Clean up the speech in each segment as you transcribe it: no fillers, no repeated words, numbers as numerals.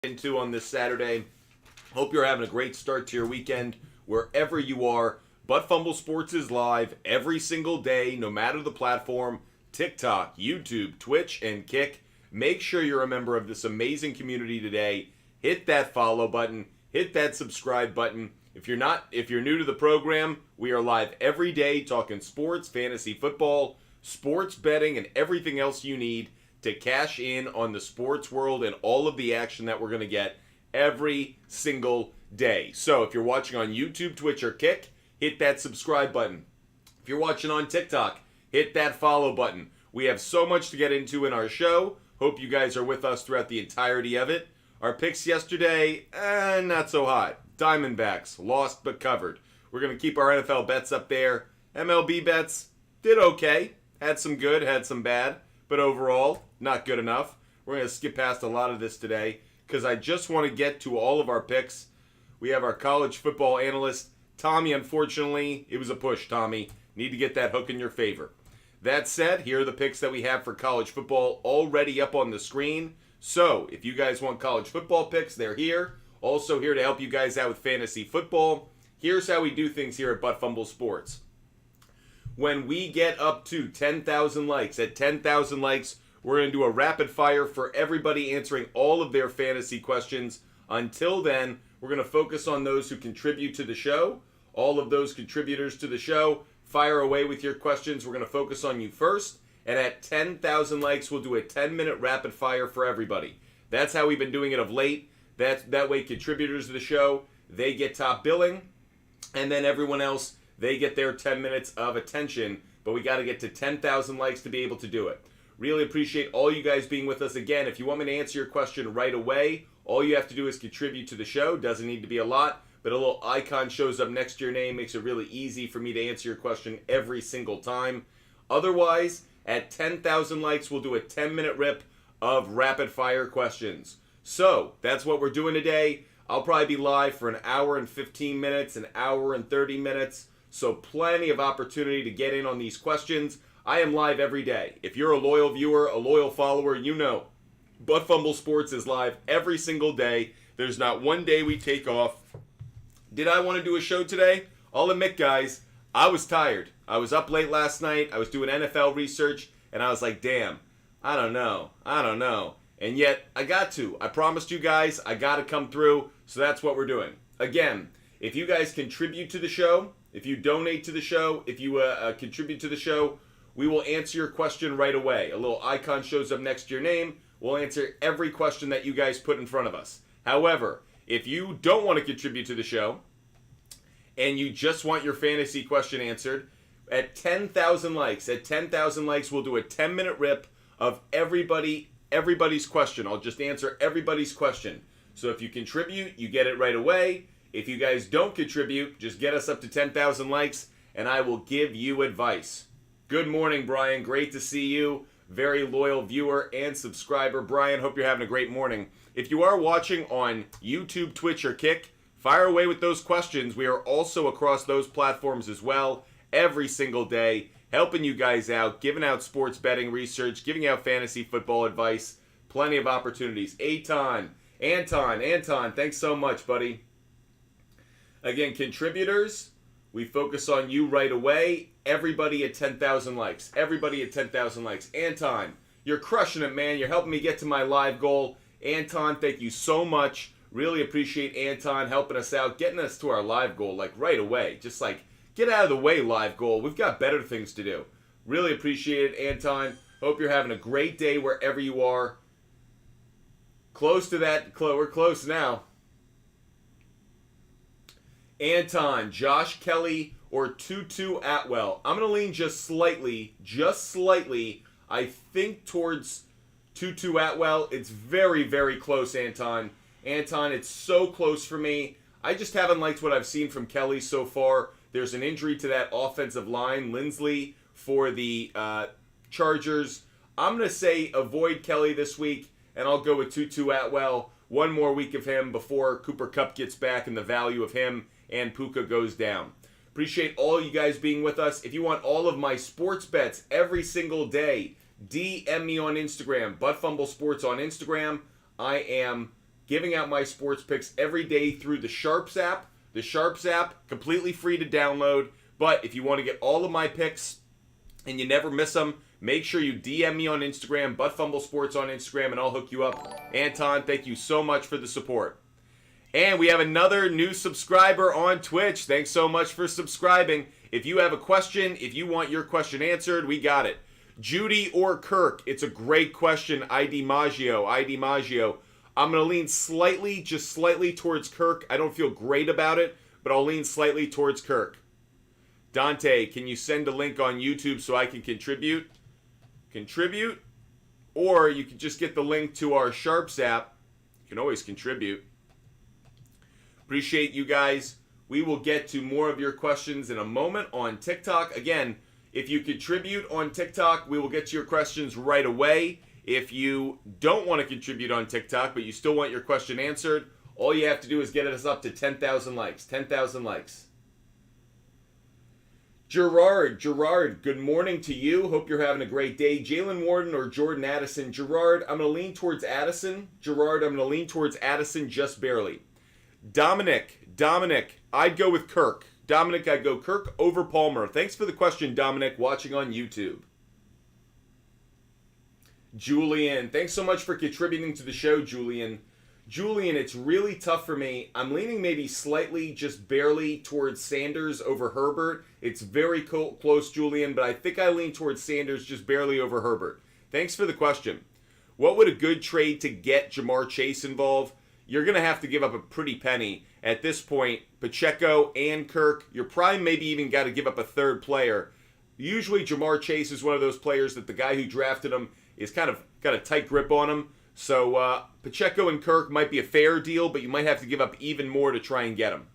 Into on this Saturday. Hope you're having a great start to your weekend wherever you are. But Fumble Sports is live every single day, no matter the platform. TikTok, YouTube, Twitch, and Kick. Make sure you're a member of this amazing community today. Hit that follow button. Hit that subscribe button. If you're new to the program, we are live every day talking sports, fantasy football, sports betting, and everything else you need to cash in on the sports world and all of the action that we're going to get every single day. So if you're watching on YouTube, Twitch, or Kick, hit that subscribe button. If you're watching on TikTok, hit that follow button. We have so much to get into in our show. Hope you guys are with us throughout the entirety of it. Our picks yesterday, not so hot. Diamondbacks, lost but covered. We're going to keep our NFL bets up there. MLB bets, did okay. Had some good, had some bad. But overall, not good enough. We're going to skip past a lot of this today because I just want to get to all of our picks. We have our college football analyst, Tommy. Unfortunately, it was a push, Tommy. Need to get that hook in your favor. That said, here are the picks that we have for college football already up on the screen. So, if you guys want college football picks, they're here. Also here to help you guys out with fantasy football. Here's how we do things here at Butt Fumble Sports. When we get up to 10,000 likes, at 10,000 likes, we're going to do a rapid fire for everybody answering all of their fantasy questions. Until then, we're going to focus on those who contribute to the show. All of those contributors to the show, fire away with your questions. We're going to focus on you first. And at 10,000 likes, we'll do a 10-minute rapid fire for everybody. That's how we've been doing it of late. That way, contributors to the show, they get top billing. And then everyone else, they get their 10 minutes of attention, but we got to get to 10,000 likes to be able to do it. Really appreciate all you guys being with us. Again, if you want me to answer your question right away, all you have to do is contribute to the show. Doesn't need to be a lot, but a little icon shows up next to your name. Makes it really easy for me to answer your question every single time. Otherwise, at 10,000 likes, we'll do a 10-minute rip of rapid-fire questions. So, that's what we're doing today. I'll probably be live for an hour and 15 minutes, an hour and 30 minutes. So plenty of opportunity to get in on these questions. I am live every day. If you're a loyal viewer, a loyal follower, you know Butt Fumble Sports is live every single day. There's not one day we take off. Did I want to do a show today? I'll admit, guys, I was tired. I was up late last night. I was doing NFL research, and I was like, damn, I don't know. And yet, I got to. I promised you guys I got to come through, so that's what we're doing. Again, if you guys contribute to the show, if you donate to the show, if you contribute to the show, we will answer your question right away. A little icon shows up next to your name. We'll answer every question that you guys put in front of us. However, if you don't want to contribute to the show and you just want your fantasy question answered, at 10,000 likes, we'll do a 10-minute rip of everybody's question. I'll just answer everybody's question. So if you contribute, you get it right away. If you guys don't contribute, just get us up to 10,000 likes, and I will give you advice. Good morning, Brian. Great to see you. Very loyal viewer and subscriber. Brian, hope you're having a great morning. If you are watching on YouTube, Twitch, or Kick, fire away with those questions. We are also across those platforms as well every single day, helping you guys out, giving out sports betting research, giving out fantasy football advice. Plenty of opportunities. Anton, thanks so much, buddy. Again, contributors, we focus on you right away. Everybody at 10,000 likes. Anton, you're crushing it, man. You're helping me get to my live goal. Anton, thank you so much. Really appreciate Anton helping us out, getting us to our live goal, like right away. Just like, get out of the way, live goal. We've got better things to do. Really appreciate it, Anton. Hope you're having a great day wherever you are. Close to that. We're close now. Anton, Josh Kelly, or Tutu Atwell. I'm going to lean just slightly, I think towards Tutu Atwell. It's very, very close, Anton. Anton, it's so close for me. I just haven't liked what I've seen from Kelly so far. There's an injury to that offensive line, Lindsley, for the Chargers. I'm going to say avoid Kelly this week, and I'll go with Tutu Atwell. One more week of him before Cooper Kupp gets back and the value of him and Puka goes down. Appreciate all you guys being with us. If you want all of my sports bets every single day, DM me on Instagram, Butt Fumble Sports on Instagram. I am giving out my sports picks every day through the SHARPZ app. The SHARPZ app, completely free to download. But if you want to get all of my picks and you never miss them, make sure you DM me on Instagram, ButtFumbleSports on Instagram, and I'll hook you up. Anton, thank you so much for the support. And we have another new subscriber on Twitch. Thanks so much for subscribing. If you have a question, if you want your question answered, we got it. Judy or Kirk? It's a great question. ID Maggio. I'm going to lean slightly, just slightly towards Kirk. I don't feel great about it, but I'll lean slightly towards Kirk. Dante, can you send a link on YouTube so I can contribute? Or you can just get the link to our SHARPZ app. You can always contribute. Appreciate you guys. We will get to more of your questions in a moment on TikTok. Again, if you contribute on TikTok, we will get to your questions right away. If you don't want to contribute on TikTok, but you still want your question answered, all you have to do is get us up to 10,000 likes. 10,000 likes. Gerard, good morning to you. Hope you're having a great day. Jalen Warden or Jordan Addison? Gerard, I'm going to lean towards Addison. Just barely. Dominic, I'd go with Kirk. I'd go Kirk over Palmer. Thanks for the question, Dominic, watching on YouTube. Julian, thanks so much for contributing to the show, Julian. Julian, it's really tough for me. I'm leaning maybe slightly, just barely, towards Sanders over Herbert. It's very close, Julian, but I think I lean towards Sanders just barely over Herbert. Thanks for the question. What would a good trade to get Jamar Chase involved? You're going to have to give up a pretty penny. At this point, Pacheco and Kirk, you're probably maybe even got to give up a third player. Usually Jamar Chase is one of those players that the guy who drafted him is kind of got a tight grip on him. So Pacheco and Kirk might be a fair deal, but you might have to give up even more to try and get him.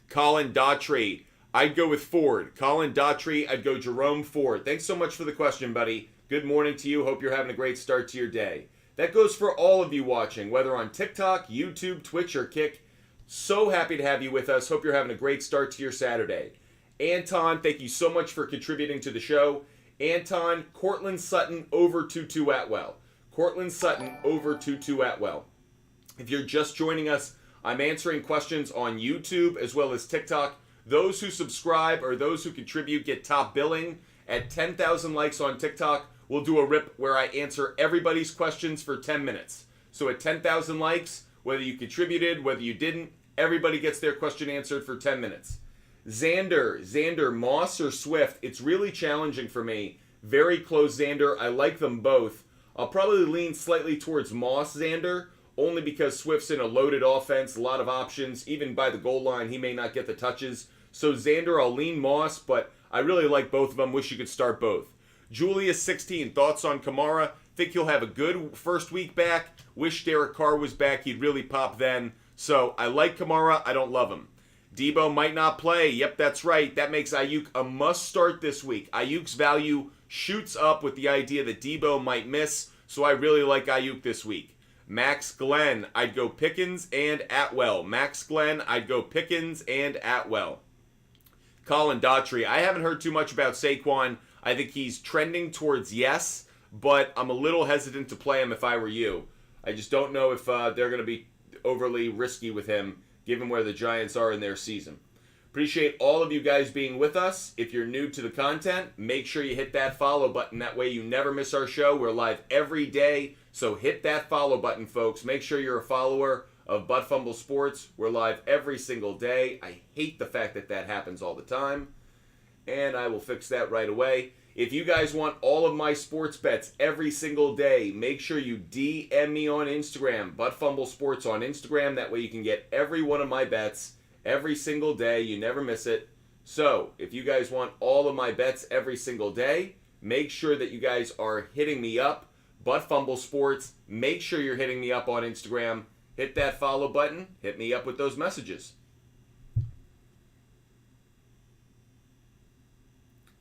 Colin Daughtry, I'd go with Ford. I'd go Jerome Ford. Thanks so much for the question, buddy. Good morning to you. Hope you're having a great start to your day. That goes for all of you watching, whether on TikTok, YouTube, Twitch, or Kick. So happy to have you with us. Hope you're having a great start to your Saturday. Anton, thank you so much for contributing to the show. Anton, Cortland Sutton over Tutu Atwell. If you're just joining us, I'm answering questions on YouTube as well as TikTok. Those who subscribe or those who contribute get top billing. At 10,000 likes on TikTok, we'll do a rip where I answer everybody's questions for 10 minutes. So at 10,000 likes, whether you contributed, whether you didn't, everybody gets their question answered for 10 minutes. Xander, Moss or Swift? It's really challenging for me. Very close, Xander. I like them both. I'll probably lean slightly towards Moss, Xander, only because Swift's in a loaded offense, a lot of options. Even by the goal line, he may not get the touches. So Xander, I'll lean Moss, but I really like both of them. Wish you could start both. Julius16, thoughts on Kamara? Think he'll have a good first week back. Wish Derek Carr was back. He'd really pop then. So I like Kamara. I don't love him. Debo might not play. Yep, that's right. That makes Ayuk a must start this week. Ayuk's value shoots up with the idea that Debo might miss. So I really like Ayuk this week. Max Glenn, I'd go Pickens and Atwell. Colin Daughtry, I haven't heard too much about Saquon. I think he's trending towards yes, but I'm a little hesitant to play him if I were you. I just don't know if they're going to be overly risky with him, given where the Giants are in their season. Appreciate all of you guys being with us. If you're new to the content, make sure you hit that follow button. That way you never miss our show. We're live every day, so hit that follow button, folks. Make sure you're a follower of Butt Fumble Sports. We're live every single day. I hate the fact that that happens all the time, and I will fix that right away. If you guys want all of my sports bets every single day, make sure you DM me on Instagram, Butt Fumble Sports on Instagram. That way you can get every one of my bets every single day. You never miss it. So, if you guys want all of my bets every single day, make sure that you guys are hitting me up, Butt Fumble Sports. Make sure you're hitting me up on Instagram. Hit that follow button. Hit me up with those messages.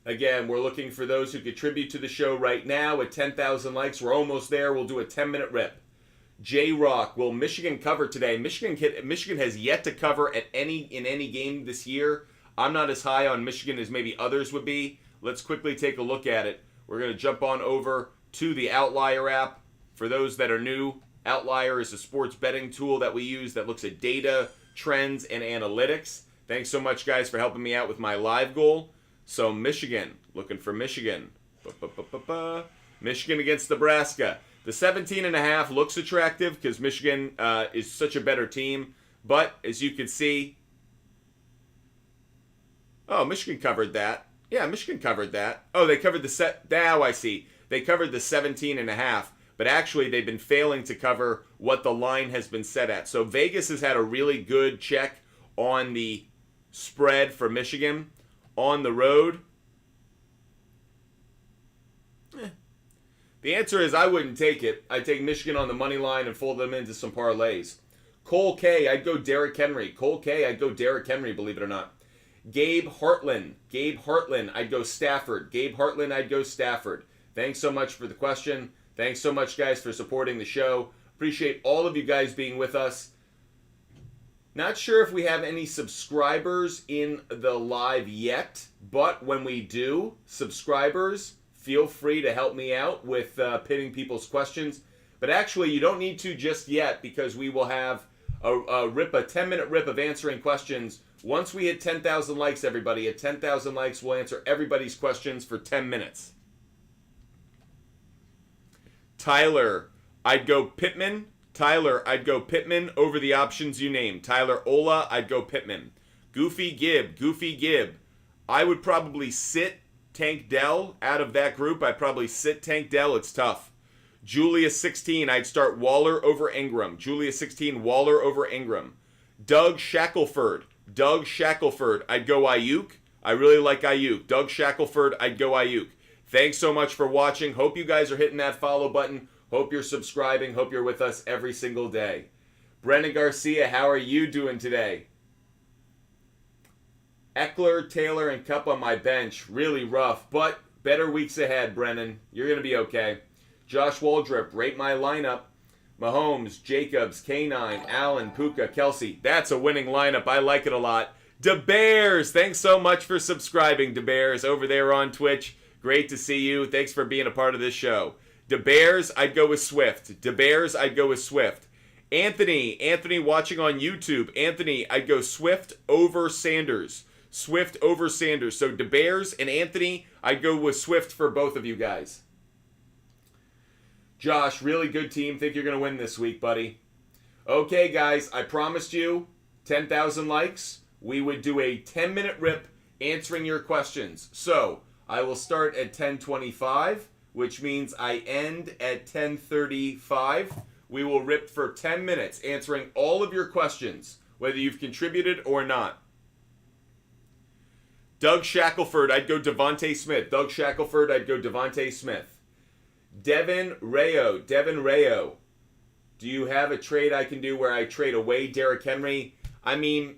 Again, we're looking for those who contribute to the show right now. At 10,000 likes, we're almost there. We'll do a 10-minute rip. J-Rock, will Michigan cover today? Michigan has yet to cover in any game this year. I'm not as high on Michigan as maybe others would be. Let's quickly take a look at it. We're going to jump on over to the Outlier app. For those that are new, Outlier is a sports betting tool that we use that looks at data, trends, and analytics. Thanks so much, guys, for helping me out with my live goal. So Michigan, looking for Michigan. Michigan against Nebraska. The 17.5 looks attractive because Michigan is such a better team. But as you can see, oh, Michigan covered that. Yeah, Michigan covered that. Oh, they covered the set. Now I see. They covered the 17.5. But actually, they've been failing to cover what the line has been set at. So Vegas has had a really good check on the spread for Michigan on the road. The answer is I wouldn't take it. I'd take Michigan on the money line and fold them into some parlays. Cole K, I'd go Derrick Henry. Cole K, I'd go Derrick Henry, believe it or not. Gabe Hartland, I'd go Stafford. Gabe Hartland, I'd go Stafford. Thanks so much for the question. Thanks so much, guys, for supporting the show. Appreciate all of you guys being with us. Not sure if we have any subscribers in the live yet, but when we do, subscribers, feel free to help me out with pinning people's questions. But actually, you don't need to just yet because we will have a 10-minute rip of answering questions. Once we hit 10,000 likes, everybody, at 10,000 likes, we'll answer everybody's questions for 10 minutes. Tyler, I'd go Pittman. Tyler, I'd go Pittman over the options you named. Tyler Ola, I'd go Pittman. Goofy Gibb. I would probably sit Tank Dell out of that group. I'd probably sit Tank Dell. It's tough. Julius 16, I'd start Waller over Ingram. Julius 16, Waller over Ingram. Doug Shackelford, I'd go Ayuk. I really like Ayuk. Doug Shackelford, I'd go Ayuk. Thanks so much for watching. Hope you guys are hitting that follow button. Hope you're subscribing. Hope you're with us every single day. Brennan Garcia, how are you doing today? Eckler, Taylor, and Kupp on my bench. Really rough, but better weeks ahead, Brennan. You're going to be okay. Josh Waldrop, rate my lineup. Mahomes, Jacobs, K9, Allen, Puka, Kelsey. That's a winning lineup. I like it a lot. DeBears, thanks so much for subscribing, DeBears, over there on Twitch. Great to see you. Thanks for being a part of this show. DeBears, I'd go with Swift. Anthony watching on YouTube. Anthony, I'd go Swift over Sanders. So DeBears and Anthony, I'd go with Swift for both of you guys. Josh, really good team. Think you're going to win this week, buddy. Okay, guys, I promised you 10,000 likes. We would do a 10-minute rip answering your questions. So I will start at 10:25, which means I end at 10:35. We will rip for 10 minutes answering all of your questions, whether you've contributed or not. Doug Shackelford, I'd go Devontae Smith. Devin Rayo. Do you have a trade I can do where I trade away Derrick Henry? I mean,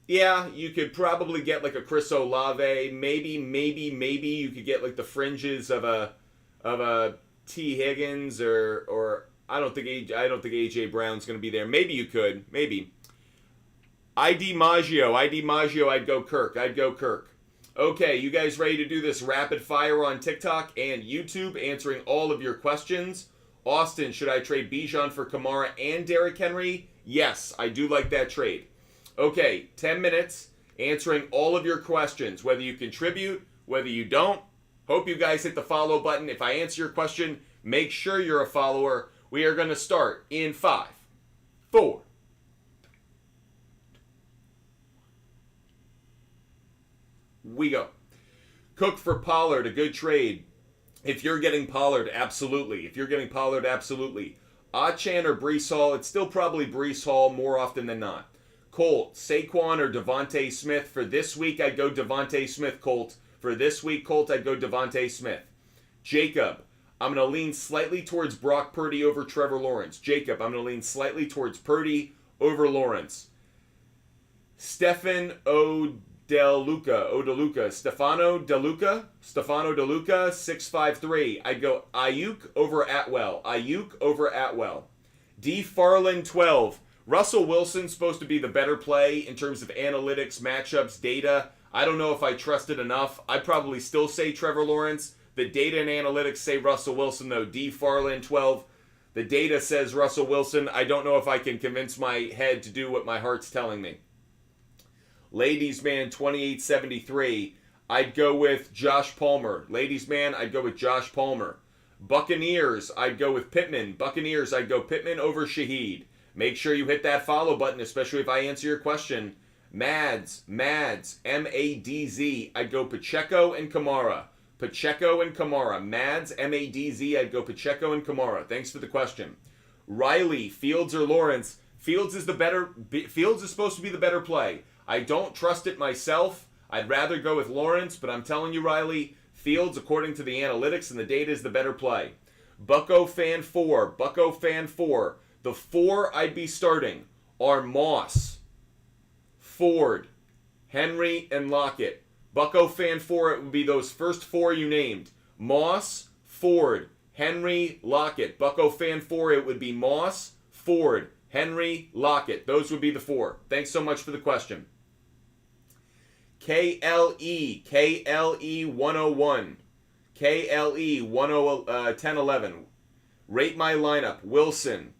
yeah, you could probably get like a Chris Olave. Maybe you could get like the fringes of a T. Higgins or I don't think AJ Brown's going to be there. Maybe you could. Maybe. ID Maggio, I'd go Kirk. Okay, you guys ready to do this rapid fire on TikTok and YouTube, answering all of your questions? Austin, should I trade Bijan for Kamara and Derrick Henry? Yes, I do like that trade. Okay, 10 minutes, answering all of your questions, whether you contribute, whether you don't. Hope you guys hit the follow button. If I answer your question, make sure you're a follower. We are going to start in 5, 4, we go. Cook for Pollard, a good trade. If you're getting Pollard, absolutely. Achan or Breece Hall, it's still probably Breece Hall more often than not. Colt, Saquon or Devontae Smith. For this week, I'd go Devontae Smith, Colt. I'd go Devontae Smith. Jacob, I'm going to lean slightly towards Brock Purdy over Trevor Lawrence. Stefano DeLuca, 653. I'd go Ayuk over Atwell. D. Farland, 12. Russell Wilson's supposed to be the better play in terms of analytics, matchups, data. I don't know if I trust it enough. I'd probably still say Trevor Lawrence, The data and analytics say Russell Wilson, though. D. Farland, 12. The data says Russell Wilson. I don't know if I can convince my head to do what my heart's telling me. Ladies Man, 2873. I'd go with Josh Palmer. Ladies Man, I'd go with Josh Palmer. Buccaneers, I'd go with Pittman. Buccaneers, I'd go Pittman over Shaheed. Make sure you hit that follow button, especially if I answer your question. Mads, M-A-D-Z. I'd go Pacheco and Kamara. Pacheco and Kamara. Mads, M-A-D-Z. I'd go Pacheco and Kamara. Thanks for the question. Riley, Fields or Lawrence. Fields is supposed to be the better play. I don't trust it myself. I'd rather go with Lawrence, but I'm telling you, Riley, Fields, according to the analytics and the data, is the better play. Bucko Fan 4. Bucko Fan 4. The 4 I'd be starting are Moss, Ford, Henry, and Lockett. Bucko Fan 4, it would be those first 4 you named. Moss, Ford, Henry, Lockett. Bucko Fan 4, it would be Moss, Ford, Henry, Lockett. Those would be the 4. Thanks so much for the question. KLE 101. KLE 1011. Rate my lineup. Wilson,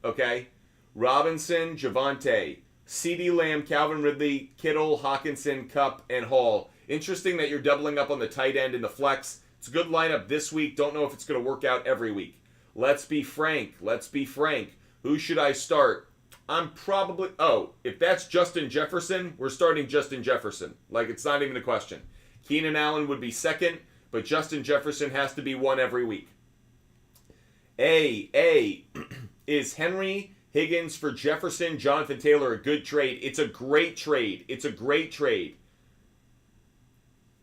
okay? Robinson, Javonte, CeeDee Lamb, Calvin Ridley, Kittle, Hawkinson, Kupp, and Hall. Interesting that you're doubling up on the tight end and the flex. It's a good lineup this week. Don't know if it's going to work out every week. Let's be frank. Who should I start? If that's Justin Jefferson, we're starting Justin Jefferson. Like, it's not even a question. Keenan Allen would be second, but Justin Jefferson has to be one every week. Is Henry, Higgins for Jefferson, Jonathan Taylor a good trade? It's a great trade.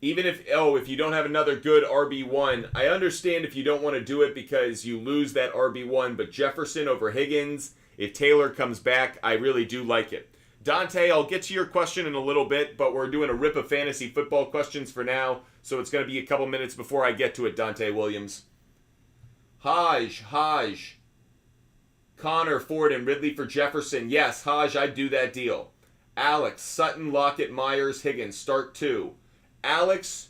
Even if you don't have another good RB1, I understand if you don't want to do it because you lose that RB1, but Jefferson over Higgins, if Taylor comes back, I really do like it. Dante, I'll get to your question in a little bit, but we're doing a rip of fantasy football questions for now, so it's going to be a couple minutes before I get to it, Dante Williams. Haj. Connor, Ford, and Ridley for Jefferson. Yes, Haj, I'd do that deal. Alex, Sutton, Lockett, Myers, Higgins. Start 2. Alex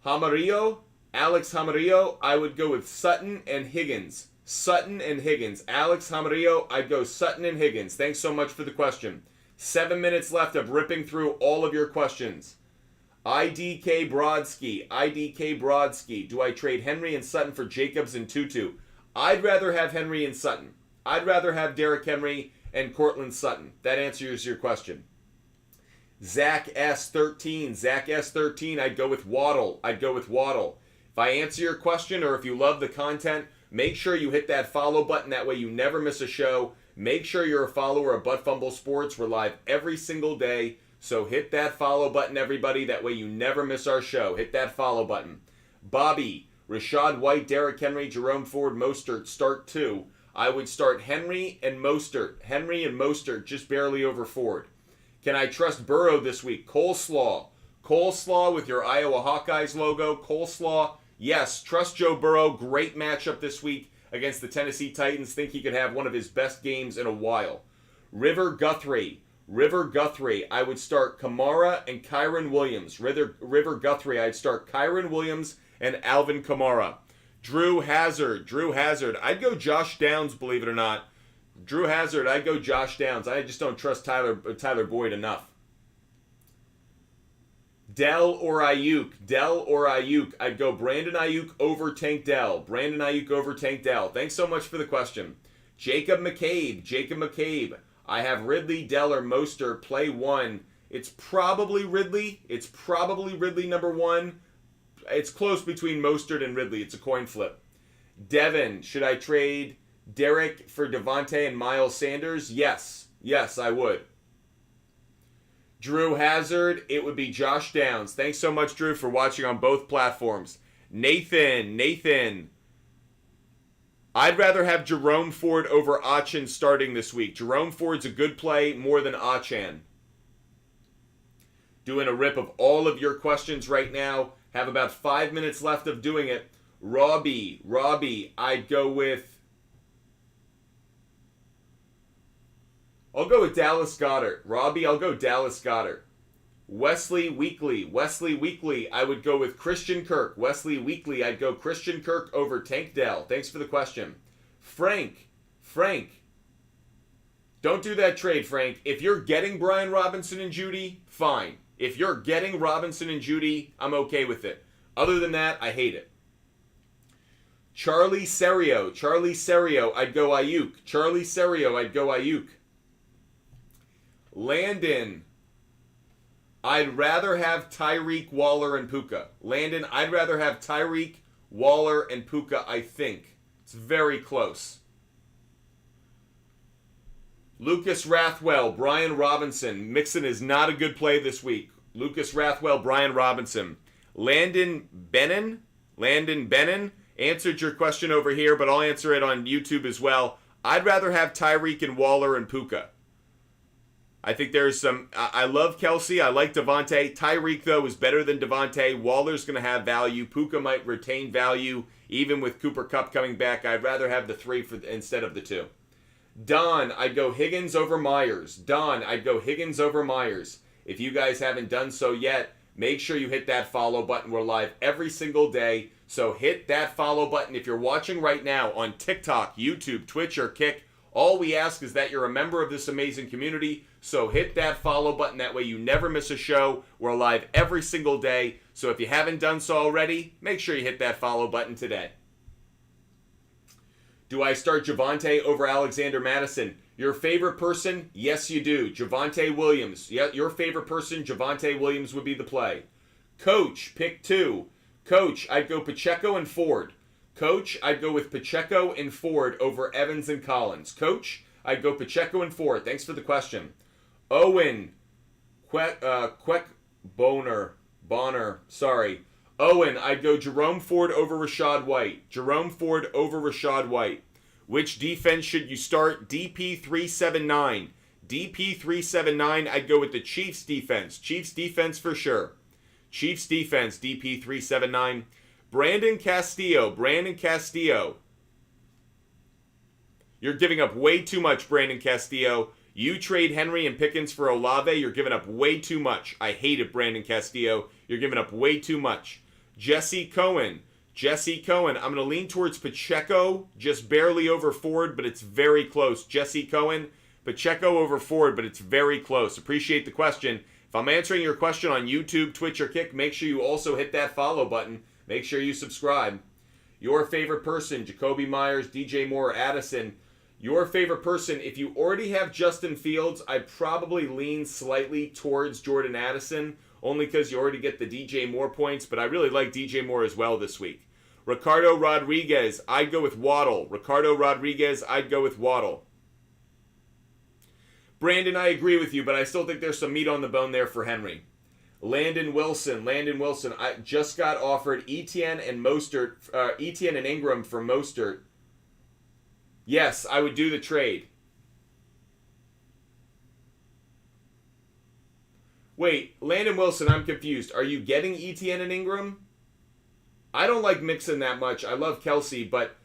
Hamarillo, I would go with Sutton and Higgins. Alex Hamarillo, I'd go Sutton and Higgins. Thanks so much for the question. 7 minutes left of ripping through all of your questions. IDK Brodsky. Do I trade Henry and Sutton for Jacobs and Tutu? I'd rather have Henry and Sutton. I'd rather have Derrick Henry and Cortland Sutton. That answers your question. Zach S13, I'd go with Waddle. If I answer your question or if you love the content, make sure you hit that follow button. That way you never miss a show. Make sure you're a follower of Butt Fumble Sports. We're live every single day. So hit that follow button, everybody. That way you never miss our show. Hit that follow button. Bobby, Rashad White, Derrick Henry, Jerome Ford, Mostert, start 2. I would start Henry and Mostert, just barely over Ford. Can I trust Burrow this week? Coleslaw with your Iowa Hawkeyes logo. Coleslaw, yes. Trust Joe Burrow. Great matchup this week against the Tennessee Titans. Think he could have one of his best games in a while. River Guthrie, I would start Kamara and Kyron Williams. River Guthrie, I'd start Kyron Williams and Alvin Kamara. Drew Hazard, I'd go Josh Downs, believe it or not. Drew Hazard, I'd go Josh Downs. I just don't trust Tyler Boyd enough. Dell or Ayuk. I'd go Brandon Ayuk over Tank Dell. Thanks so much for the question. Jacob McCabe. I have Ridley, Dell, or Mostert. Play 1. It's probably Ridley number 1. It's close between Mostert and Ridley. It's a coin flip. Devin, should I trade Derek for Devontae and Miles Sanders? Yes, I would. Drew Hazard, it would be Josh Downs. Thanks so much, Drew, for watching on both platforms. Nathan, I'd rather have Jerome Ford over Achan starting this week. Jerome Ford's a good play more than Achan. Doing a rip of all of your questions right now. Have about 5 minutes left of doing it. Robbie, I'd go with... I'll go with Dallas Goedert. Robbie, I'll go Dallas Goedert. Wesley Weekly, I would go with Christian Kirk. Wesley Weekly, I'd go Christian Kirk over Tank Dell. Thanks for the question. Frank, don't do that trade, Frank. If you're getting Brian Robinson and Judy, fine. If you're getting Robinson and Judy, I'm okay with it. Other than that, I hate it. Charlie Serio, I'd go Ayuk. Charlie Serio, I'd go Ayuk. Landon, I'd rather have Tyreek, Waller, and Puka. Landon, I'd rather have Tyreek, Waller, and Puka, I think. It's very close. Lucas Rathwell, Brian Robinson. Mixon is not a good play this week. Lucas Rathwell, Brian Robinson. Landon Bennon answered your question over here, but I'll answer it on YouTube as well. I'd rather have Tyreek and Waller and Puka. I think there's some... I love Kelsey. I like Devontae. Tyreek, though, is better than Devontae. Waller's going to have value. Puka might retain value, even with Cooper Kupp coming back. I'd rather have the 3 instead of the 2. Don, I'd go Higgins over Myers. If you guys haven't done so yet, make sure you hit that follow button. We're live every single day, so hit that follow button. If you're watching right now on TikTok, YouTube, Twitch, or Kick, all we ask is that you're a member of this amazing community, so hit that follow button. That way you never miss a show. We're live every single day, so if you haven't done so already, make sure you hit that follow button today. Do I start Javonte over Alexander Madison? Your favorite person? Yes, you do. Javonte Williams. Yeah, your favorite person, Javonte Williams, would be the play. Coach, pick 2. Coach, I'd go Pacheco and Ford. Coach, I'd go with Pacheco and Ford over Evans and Collins. Coach, I'd go Pacheco and Ford. Thanks for the question. Owen, Bonner, sorry. Owen, I'd go Jerome Ford over Rashad White. Which defense should you start? DP379. I'd go with the Chiefs defense. Chiefs defense for sure. Chiefs defense, DP379. Brandon Castillo. You're giving up way too much, Brandon Castillo. You trade Henry and Pickens for Olave, you're giving up way too much. I hate it, Brandon Castillo. You're giving up way too much. Jesse Cohen, I'm going to lean towards Pacheco, just barely over Ford, but it's very close. Jesse Cohen, Pacheco over Ford, but it's very close. Appreciate the question. If I'm answering your question on YouTube, Twitch, or Kick, make sure you also hit that follow button. Make sure you subscribe. Your favorite person, Jacoby Myers, DJ Moore, Addison. Your favorite person, if you already have Justin Fields, I'd probably lean slightly towards Jordan Addison, only because you already get the DJ Moore points, but I really like DJ Moore as well this week. Ricardo Rodriguez, I'd go with Waddle. Brandon, I agree with you, but I still think there's some meat on the bone there for Henry. Landon Wilson, I just got offered Etienne and Ingram for Mostert. Yes, I would do the trade. Wait, Landon Wilson, I'm confused. Are you getting Etienne and Ingram? I don't like Mixon that much. I love Kelsey, but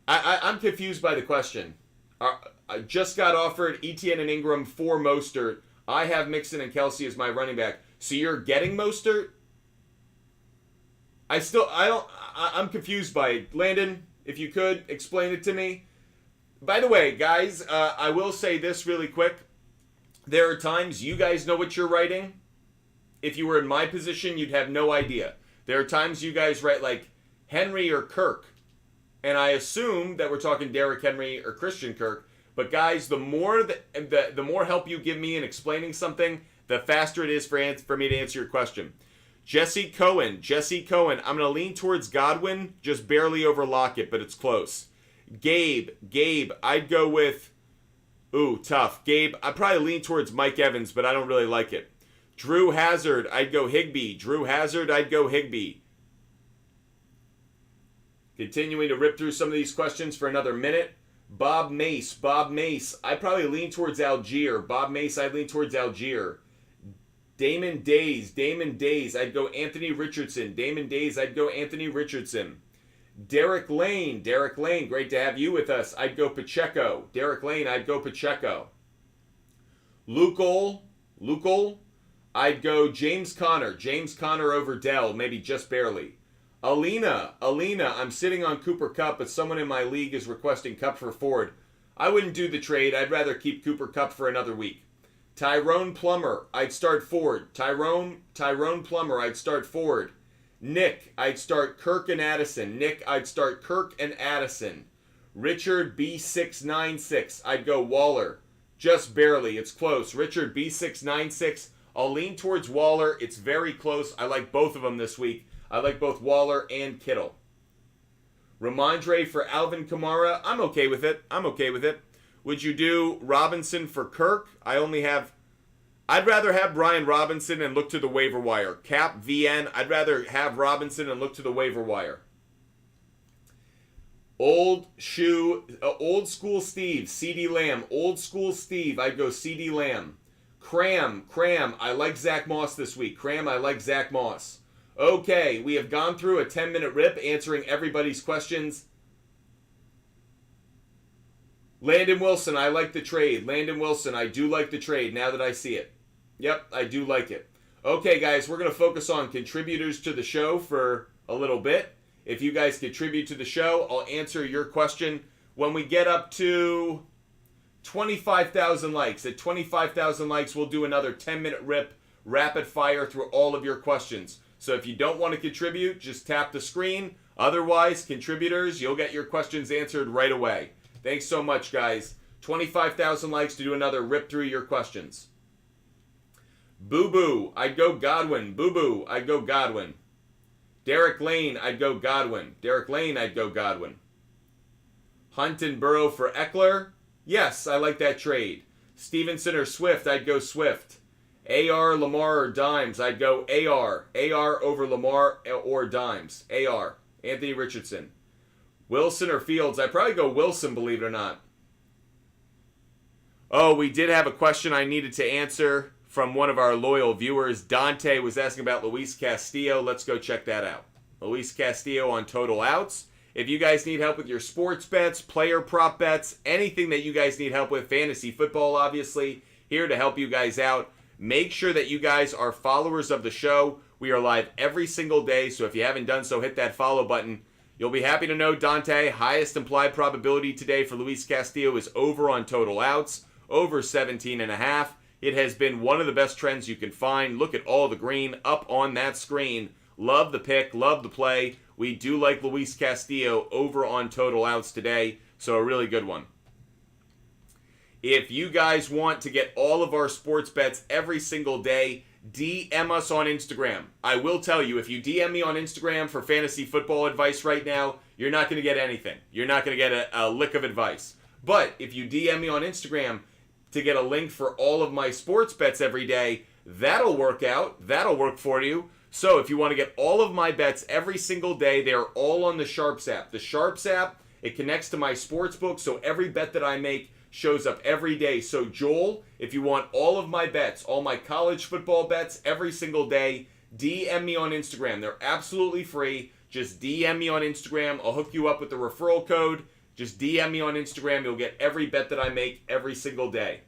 I'm confused by the question. I just got offered Etienne and Ingram for Mostert. I have Mixon and Kelsey as my running back. So you're getting Mostert? I'm confused by it. Landon, if you could, explain it to me. By the way, guys, I will say this really quick. There are times you guys know what you're writing. If you were in my position, you'd have no idea. There are times you guys write like Henry or Kirk. And I assume that we're talking Derrick Henry or Christian Kirk. But guys, the more help you give me in explaining something, the faster it is for me to answer your question. Jesse Cohen, I'm going to lean towards Godwin, just barely over Lockett, but it's close. Gabe, I'd go with... Ooh, tough. Gabe, I'd probably lean towards Mike Evans, but I don't really like it. Drew Hazard, I'd go Higbee. Continuing to rip through some of these questions for another minute. Bob Mace, I'd probably lean towards Algier. Damon Days, I'd go Anthony Richardson. Derek Lane, great to have you with us. I'd go Pacheco. Luke Ol, I'd go James Conner. James Conner over Dell, maybe just barely. Alina, I'm sitting on Cooper Kupp, but someone in my league is requesting Kupp for Ford. I wouldn't do the trade. I'd rather keep Cooper Kupp for another week. Tyrone Plummer, I'd start Ford. Tyrone Plummer, I'd start Ford. Nick, I'd start Kirk and Addison. Richard B696, I'd go Waller. Just barely. It's close. Richard B696, I'll lean towards Waller. It's very close. I like both of them this week. I like both Waller and Kittle. Ramondre for Alvin Kamara, I'm okay with it. Would you do Robinson for Kirk? I'd rather have Brian Robinson and look to the waiver wire. Cap VN, I'd rather have Robinson and look to the waiver wire. Old school Steve, CD Lamb. Old school Steve, I'd go CD Lamb. Cram, I like Zach Moss this week. Okay, we have gone through a 10-minute rip answering everybody's questions. Landon Wilson, I like the trade. I do like the trade now that I see it. Yep, I do like it. Okay, guys, we're going to focus on contributors to the show for a little bit. If you guys contribute to the show, I'll answer your question when we get up to 25,000 likes. At 25,000 likes, we'll do another 10-minute rip, rapid fire through all of your questions. So if you don't want to contribute, just tap the screen. Otherwise, contributors, you'll get your questions answered right away. Thanks so much, guys. 25,000 likes to do another rip through your questions. Boo-boo, I'd go Godwin. Derek Lane, I'd go Godwin. Hunt and Burrow for Eckler. Yes, I like that trade. Stevenson or Swift, I'd go Swift. AR, Lamar, or Dimes, I'd go AR. AR over Lamar or Dimes. AR. Anthony Richardson. Wilson or Fields, I'd probably go Wilson, believe it or not. Oh, we did have a question I needed to answer from one of our loyal viewers. Dante was asking about Luis Castillo. Let's go check that out. Luis Castillo on total outs. If you guys need help with your sports bets, player prop bets, anything that you guys need help with, fantasy football obviously, here to help you guys out. Make sure that you guys are followers of the show. We are live every single day, so if you haven't done so, hit that follow button. You'll be happy to know, Dante, highest implied probability today for Luis Castillo is over on total outs, over 17.5. It has been one of the best trends you can find. Look at all the green up on that screen. Love the pick, love the play. We do like Luis Castillo over on total outs today, so a really good one. If you guys want to get all of our sports bets every single day, DM us on Instagram. I will tell you, if you DM me on Instagram for fantasy football advice right now, you're not going to get anything. You're not going to get a lick of advice. But if you DM me on Instagram to get a link for all of my sports bets every day, that'll work out. That'll work for you. So if you want to get all of my bets every single day, they're all on the SHARPZ app. The SHARPZ app, it connects to my sports book, so every bet that I make shows up every day. So Joel, if you want all of my bets, all my college football bets every single day, DM me on Instagram. They're absolutely free. Just DM me on Instagram. I'll hook you up with the referral code. Just DM me on Instagram. You'll get every bet that I make every single day.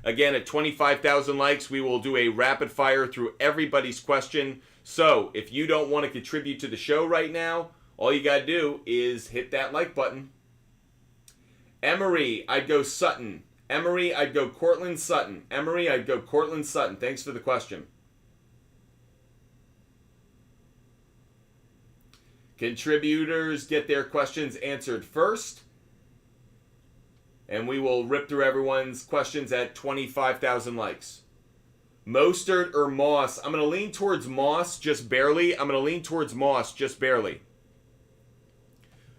Again, at 25,000 likes, we will do a rapid fire through everybody's question. So if you don't want to contribute to the show right now, all you got to do is hit that like button. Emery, I'd go Sutton. Emery, I'd go Cortland Sutton. Thanks for the question. Contributors get their questions answered first. And we will rip through everyone's questions at 25,000 likes. Mostert or Moss? I'm going to lean towards Moss just barely.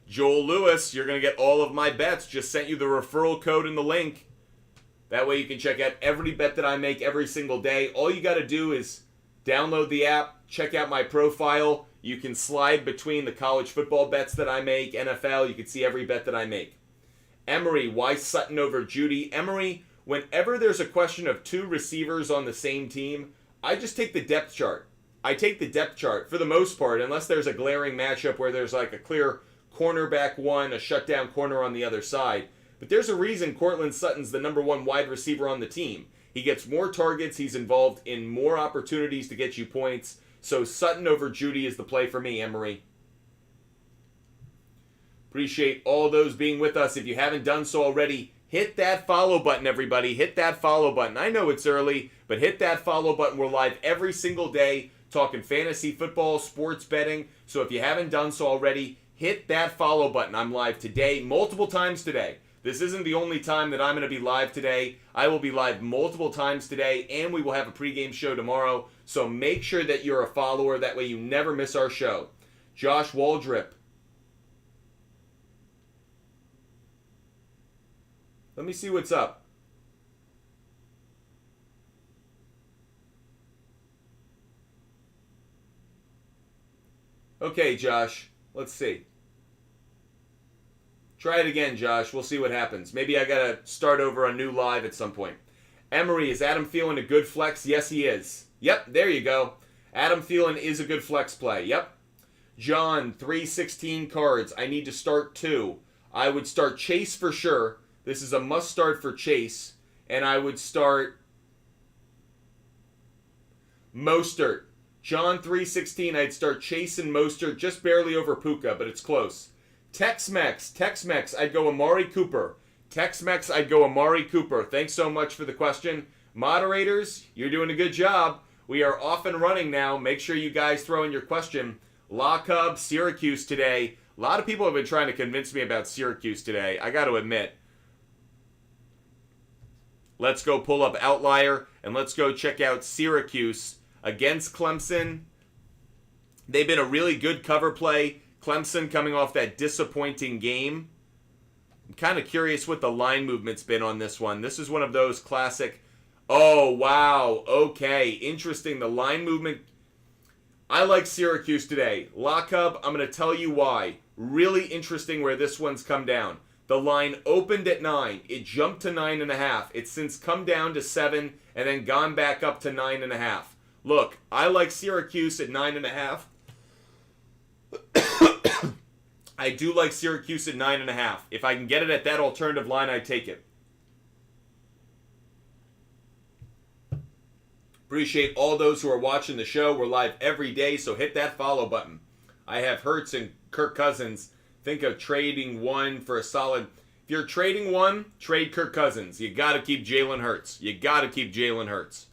Joel Lewis, you're going to get all of my bets. Just sent you the referral code and the link. That way you can check out every bet that I make every single day. All you got to do is download the app, check out my profile. You can slide between the college football bets that I make, NFL. You can see every bet that I make. Emery, why Sutton over Judy? Emery, whenever there's a question of two receivers on the same team, I just take the depth chart. I take the depth chart for the most part, unless there's a glaring matchup where there's like a clear cornerback one, a shutdown corner on the other side. But there's a reason Cortland Sutton's the number one wide receiver on the team. He gets more targets. He's involved in more opportunities to get you points. So Sutton over Judy is the play for me, Emery. Appreciate all those being with us. If you haven't done so already, hit that follow button, everybody. Hit that follow button. I know it's early, but hit that follow button. We're live every single day talking fantasy football, sports betting. So if you haven't done so already, hit that follow button. I'm live today, multiple times today. This isn't the only time that I'm going to be live today. I will be live multiple times today, and we will have a pregame show tomorrow. So make sure that you're a follower. That way you never miss our show. Josh Waldrip. Let me see what's up. Okay, Josh. Let's see. Try it again, Josh. We'll see what happens. Maybe I got to start over a new live at some point. Emery, is Adam Thielen a good flex? Yes, he is. Yep, there you go. Adam Thielen is a good flex play. Yep. John, 316 cards. I need to start 2. I would start Chase for sure. This is a must start for Chase. And I would start Mostert. John, 316. I'd start Chase and Mostert just barely over Puka, but it's close. Tex-Mex, I'd go Amari Cooper. Tex-Mex, I'd go Amari Cooper. Thanks so much for the question. Moderators, you're doing a good job. We are off and running now. Make sure you guys throw in your question. La Cub, Syracuse today. A lot of people have been trying to convince me about Syracuse today. I got to admit. Let's go pull up Outlier, and let's go check out Syracuse against Clemson. They've been a really good cover play. Clemson coming off that disappointing game. I'm kind of curious what the line movement's been on this one. This is one of those classic, oh, wow, okay, interesting. The line movement, I like Syracuse today. Lockup, I'm going to tell you why. Really interesting where this one's come down. The line opened at 9. It jumped to 9.5. It's since come down to 7 and then gone back up to 9.5. Look, I like Syracuse at 9.5. I do like Syracuse at 9.5. If I can get it at that alternative line, I take it. Appreciate all those who are watching the show. We're live every day, so hit that follow button. I have Hurts and Kirk Cousins. Think of trading one for a solid. If you're trading one, trade Kirk Cousins. You got to keep Jalen Hurts. You got to keep Jalen Hurts.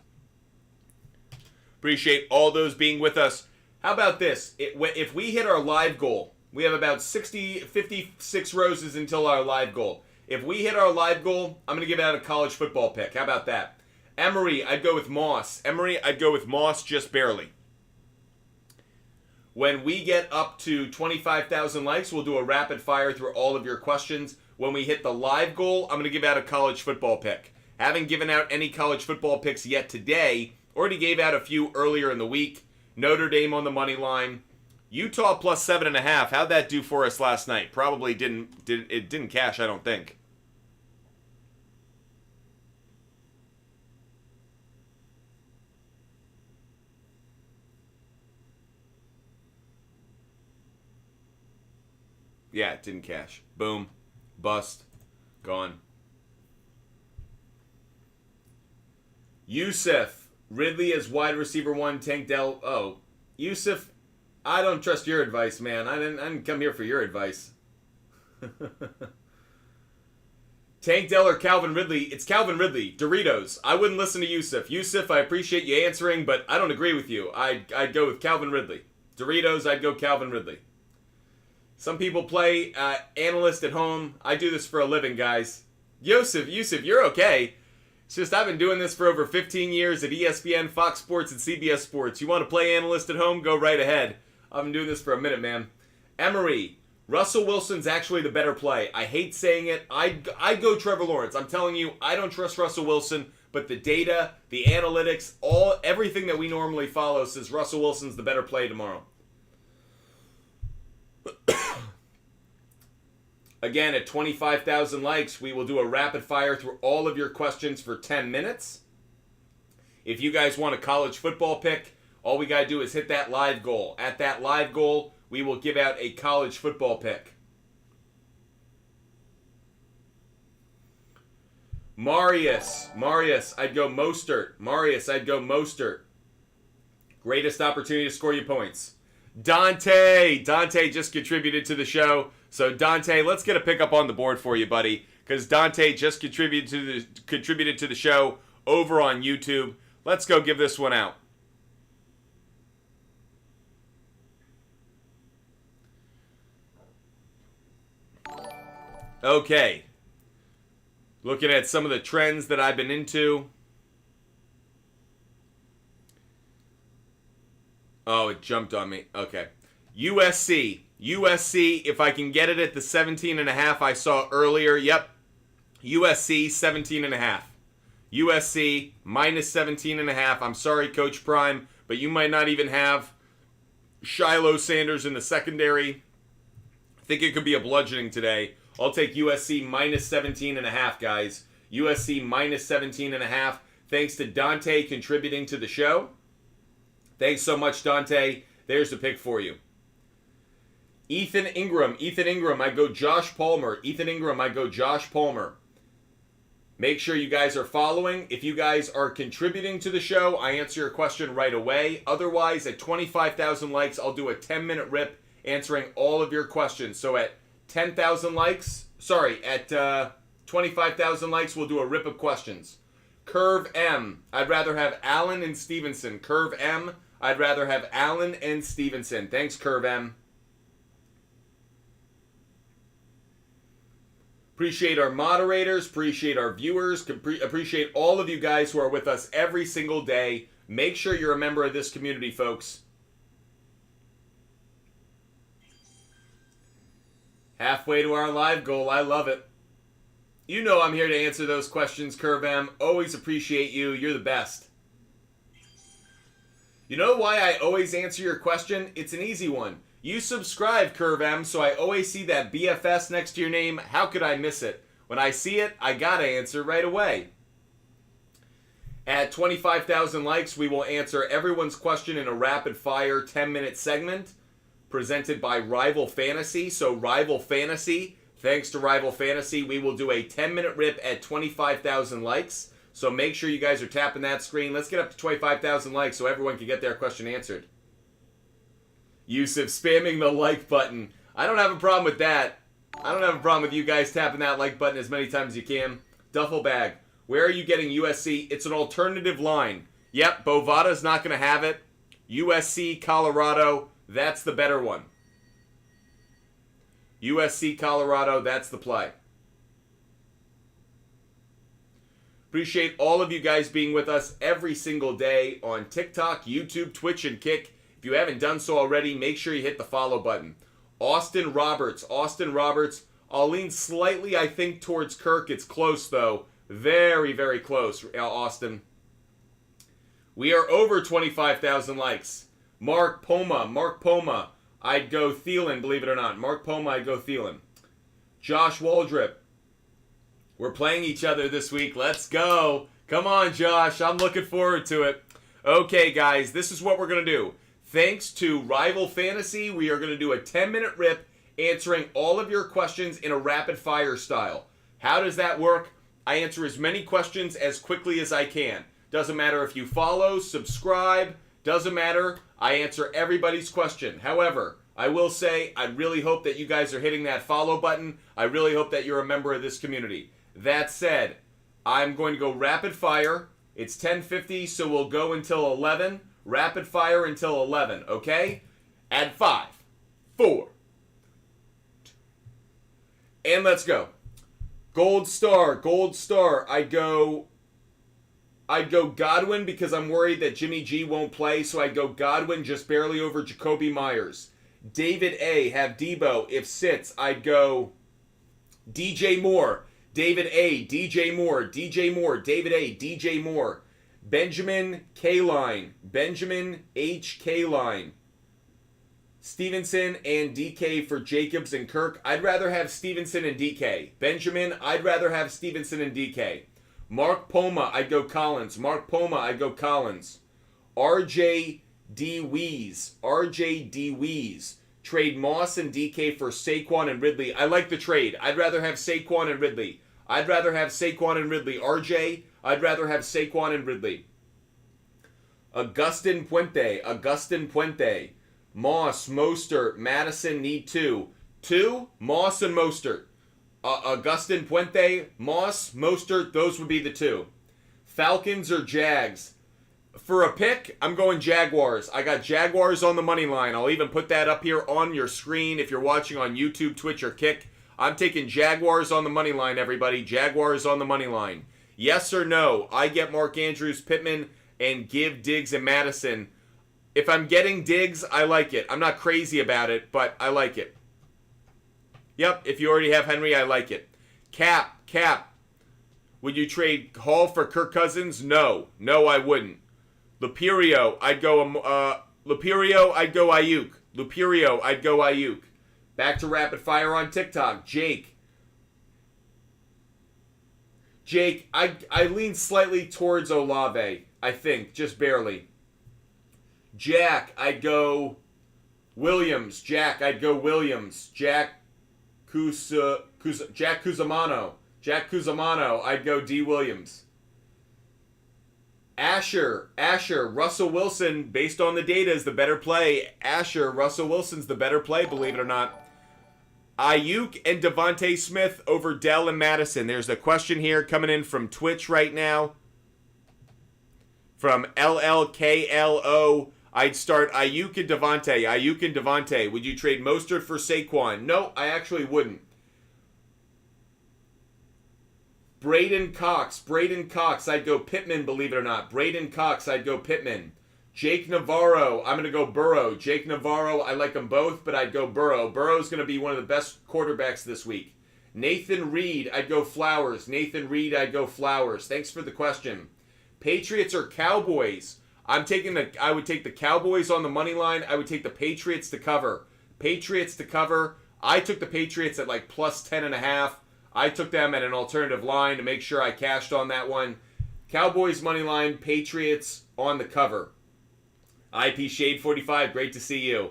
Appreciate all those being with us. How about this? If we hit our live goal, we have about 56 roses until our live goal. If we hit our live goal, I'm going to give out a college football pick. How about that? Emory, I'd go with Moss. Emory, I'd go with Moss just barely. When we get up to 25,000 likes, we'll do a rapid fire through all of your questions. When we hit the live goal, I'm going to give out a college football pick. Haven't given out any college football picks yet today. Already gave out a few earlier in the week. Notre Dame on the money line. Utah plus 7.5. How'd that do for us last night? Probably didn't cash, I don't think. Yeah, it didn't cash. Boom. Bust. Gone. Yusuf. Ridley as wide receiver 1. Tank Dell. Oh. Yusuf. I don't trust your advice, man. I didn't come here for your advice. Tank Dell or Calvin Ridley? It's Calvin Ridley. Doritos. I wouldn't listen to Yusuf. Yusuf, I appreciate you answering, but I don't agree with you. I'd go with Calvin Ridley. Doritos, I'd go Calvin Ridley. Some people play analyst at home. I do this for a living, guys. Yusuf, you're okay. It's just I've been doing this for over 15 years at ESPN, Fox Sports, and CBS Sports. You want to play analyst at home? Go right ahead. I've been doing this for a minute, man. Emory, Russell Wilson's actually the better play. I hate saying it. I'd go Trevor Lawrence. I'm telling you, I don't trust Russell Wilson, but the data, the analytics, everything that we normally follow says Russell Wilson's the better play tomorrow. Again, at 25,000 likes, we will do a rapid fire through all of your questions for 10 minutes. If you guys want a college football pick, all we got to do is hit that live goal. At that live goal, we will give out a college football pick. Marius, I'd go Mostert. Marius, I'd go Mostert. Greatest opportunity to score you points. Dante just contributed to the show. So Dante, let's get a pickup on the board for you, buddy, because Dante just contributed to the show over on YouTube. Let's go give this one out. Okay. Looking at some of the trends that I've been into. Oh, it jumped on me. Okay. USC, if I can get it at the 17.5 I saw earlier. Yep. USC, 17.5. USC, minus 17.5. I'm sorry, Coach Prime, but you might not even have Shiloh Sanders in the secondary. I think it could be a bludgeoning today. I'll take USC minus 17.5, guys. USC minus 17.5. Thanks to Dante contributing to the show. Thanks so much, Dante. There's the pick for you. Ethan Ingram, I go Josh Palmer. I go Josh Palmer. Make sure you guys are following. If you guys are contributing to the show, I answer your question right away. Otherwise, at 25,000 likes, I'll do a 10-minute rip answering all of your questions. So at 10,000 likes, at 25,000 likes, we'll do a rip of questions. Curve M, I'd rather have Allen and Stevenson. Curve M, I'd rather have Allen and Stevenson. Thanks, Curve M. Appreciate our moderators, appreciate our viewers, appreciate all of you guys who are with us every single day. Make sure you're a member of this community, folks. Halfway to our live goal. I love it. You know I'm here to answer those questions, Curve M. Always appreciate you. You're the best. You know why I always answer your question? It's an easy one. You subscribe, Curve M, so I always see that BFS next to your name. How could I miss it? When I see it, I gotta answer right away. At 25,000 likes, we will answer everyone's question in a rapid-fire 10-minute segment presented by Rival Fantasy. So Rival Fantasy, thanks to Rival Fantasy, we will do a 10-minute rip at 25,000 likes. So make sure you guys are tapping that screen. Let's get up to 25,000 likes so everyone can get their question answered. Yusuf spamming the like button. I don't have a problem with that. I don't have a problem with you guys tapping that like button as many times as you can. Duffel bag. Where are you getting USC? It's an alternative line. Yep, Bovada's not going to have it. USC, Colorado, that's the better one. USC, Colorado, that's the play. Appreciate all of you guys being with us every single day on TikTok, YouTube, Twitch, and Kick. If you haven't done so already, make sure you hit the follow button. Austin Roberts. I'll lean slightly, I think, towards Kirk. It's close, though. Very, very close, Austin. We are over 25,000 likes. Mark Poma. I'd go Thielen, believe it or not. Mark Poma, I'd go Thielen. Josh Waldrip. We're playing each other this week. Let's go. Come on, Josh. I'm looking forward to it. Okay, guys, this is what we're going to do. Thanks to Rival Fantasy, we are going to do a 10-minute rip answering all of your questions in a rapid-fire style. How does that work? I answer as many questions as quickly as I can. Doesn't matter if you follow, subscribe, doesn't matter. I answer everybody's question. However, I will say I really hope that you guys are hitting that follow button. I really hope that you're a member of this community. That said, I'm going to go rapid fire. It's 10:50, so we'll go until 11. Rapid fire until 11, okay? Add 5, 4, 2, and let's go. Gold star. I'd go Godwin because I'm worried that Jimmy G won't play, so I'd go Godwin just barely over Jacoby Myers. David A, have Debo. If sits, I'd go DJ Moore. David A, DJ Moore, David A, DJ Moore. Benjamin K-Line. Benjamin H. K-Line. Stevenson and DK for Jacobs and Kirk. I'd rather have Stevenson and DK. Benjamin, I'd rather have Stevenson and DK. Mark Poma, I'd go Collins. RJ D. Wees. Trade Moss and DK for Saquon and Ridley. I like the trade. I'd rather have Saquon and Ridley. I'd rather have Saquon and Ridley. RJ, I'd rather have Saquon and Ridley. Augustin Puente. Moss, Mostert, Madison need 2. 2, Moss and Mostert. Augustin Puente, Moss, Mostert, those would be the 2. Falcons or Jags? For a pick, I'm going Jaguars. I got Jaguars on the money line. I'll even put that up here on your screen if you're watching on YouTube, Twitch, or Kick. I'm taking Jaguars on the money line, everybody. Jaguars on the money line. Yes or no? I get Mark Andrews, Pittman, and give Diggs and Madison. If I'm getting Diggs, I like it. I'm not crazy about it, but I like it. Yep, if you already have Henry, I like it. Cap. Would you trade Hall for Kirk Cousins? No, I wouldn't. Luperio, I'd go Ayuk. Back to rapid fire on TikTok. Jake, I lean slightly towards Olave, I think, just barely. Jack, I'd go Williams. Jack Cusimano, I'd go D. Williams. Asher, Russell Wilson, based on the data, is the better play. Russell Wilson's the better play, believe it or not. Ayuk and Devontae Smith over Dell and Madison. There's a question here coming in from Twitch right now. From LLKLO. I'd start Ayuk and Devontae. Would you trade Mostert for Saquon? No, I actually wouldn't. Braden Cox, I'd go Pittman, believe it or not. Jake Navarro, I'm going to go Burrow. Jake Navarro, I like them both, but I'd go Burrow. Burrow's going to be one of the best quarterbacks this week. Nathan Reed, I'd go Flowers. Thanks for the question. Patriots or Cowboys? I would take the Cowboys on the money line. I would take the Patriots to cover. I took the Patriots at like plus 10.5. I took them at an alternative line to make sure I cashed on that one. Cowboys money line, Patriots on the cover. IP Shade 45, great to see you.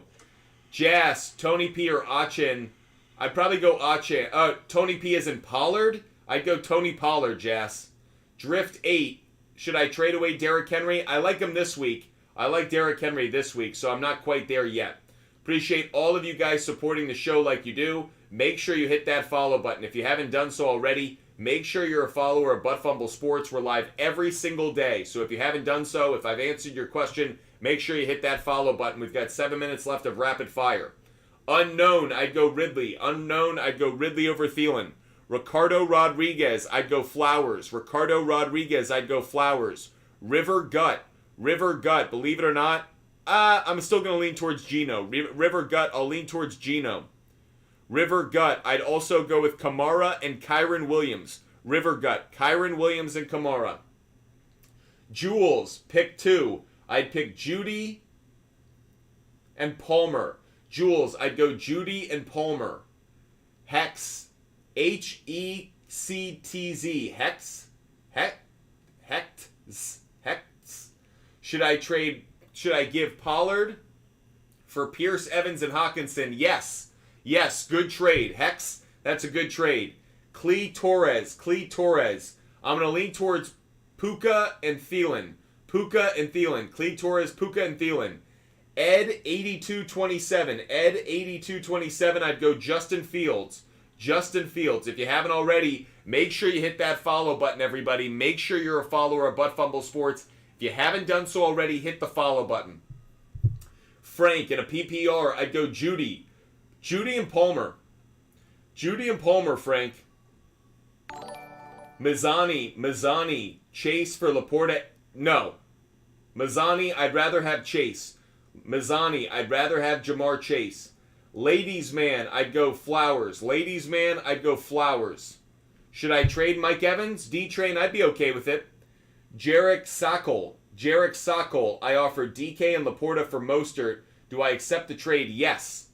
Jazz, Tony P or Achin. I'd probably go Achin. Tony P as in Pollard? I'd go Tony Pollard, Jazz. Drift 8. Should I trade away Derrick Henry? I like him this week. So I'm not quite there yet. Appreciate all of you guys supporting the show like you do. Make sure you hit that follow button. If you haven't done so already, make sure you're a follower of Butt Fumble Sports. We're live every single day. So if you haven't done so, if I've answered your question, make sure you hit that follow button. We've got 7 minutes left of rapid fire. Unknown, I'd go Ridley. Over Thielen. Ricardo Rodriguez, I'd go Flowers. River Gut, believe it or not, I'm still going to lean towards Geno. River Gut, I'll lean towards Geno. River Gut, I'd also go with Kamara and Kyron Williams. Kyron Williams and Kamara. Jules, pick 2. I'd pick Judy and Palmer. Jules, I'd go Judy and Palmer. Hex, Hectz, Hex. Should I give Pollard for Pierce, Evans, and Hawkinson? Yes, good trade. Hex, that's a good trade. Clee Torres. I'm going to lean towards Puka and Thielen. Clee Torres, Puka, and Thielen. Ed 8227. I'd go Justin Fields. If you haven't already, make sure you hit that follow button, everybody. Make sure you're a follower of Butt Fumble Sports. If you haven't done so already, hit the follow button. Frank, in a PPR, I'd go Judy and Palmer, Frank. Mazzani, Chase for Laporta. No. Mazzani, I'd rather have Chase. I'd rather have Jamar Chase. Ladies man, I'd go Flowers. Should I trade Mike Evans? D-Train, I'd be okay with it. Jarek Sokol, I offer DK and Laporta for Mostert. Do I accept the trade? Yes.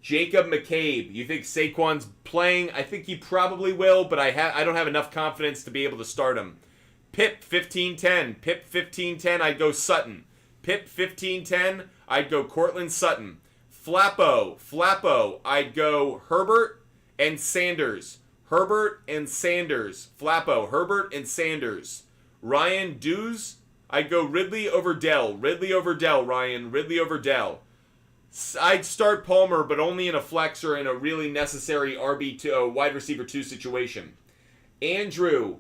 Jacob McCabe, you think Saquon's playing? I think he probably will, but I don't have enough confidence to be able to start him. Pip 1510, I'd go Sutton. Pip 1510, I'd go Cortland Sutton. Flappo, I'd go Herbert and Sanders. Herbert and Sanders. Flappo, Herbert and Sanders. Ryan Dews, I'd go Ridley over Dell. Ridley over Dell, Ryan. Ridley over Dell. I'd start Palmer, but only in a flex or in a really necessary RB2, wide receiver 2 situation. Andrew,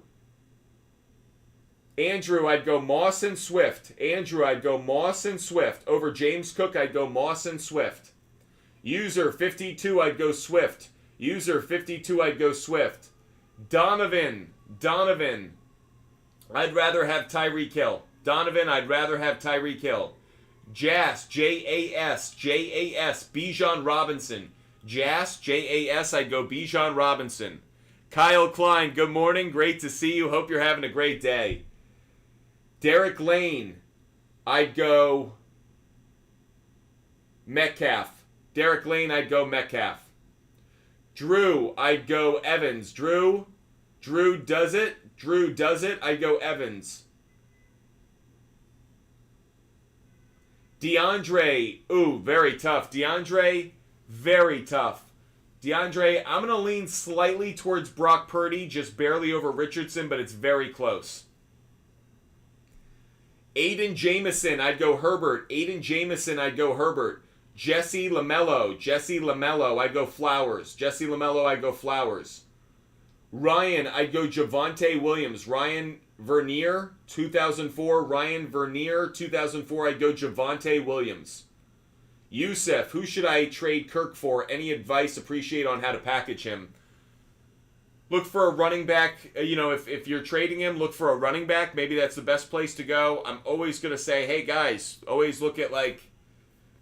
I'd go Moss and Swift. Andrew, I'd go Moss and Swift. Over James Cook, I'd go Moss and Swift. User 52, I'd go Swift. User 52, I'd go Swift. Donovan, I'd rather have Tyreek Hill. Donovan, I'd rather have Tyreek Hill. Jas, Jas, Bijan Robinson. Jas, Jas, I'd go Bijan Robinson. Kyle Klein, good morning. Great to see you. Hope you're having a great day. Derek Lane, I'd go Metcalf. Derek Lane, I'd go Metcalf. Drew, I'd go Evans. Drew does it. I'd go Evans. DeAndre, very tough. DeAndre, very tough. DeAndre, I'm going to lean slightly towards Brock Purdy, just barely over Richardson, but it's very close. Aiden Jamison, I'd go Herbert. Aiden Jamison, I'd go Herbert. Jesse LaMelo, I'd go Flowers. Jesse LaMelo, I'd go Flowers. Ryan, I'd go Javonte Williams. Ryan Vernier, 2004. Ryan Vernier, 2004. I'd go Javonte Williams. Yusuf, who should I trade Kirk for? Any advice? Appreciate on how to package him. Look for a running back. If you're trading him, look for a running back. Maybe that's the best place to go. I'm always going to say, hey, guys, always look at,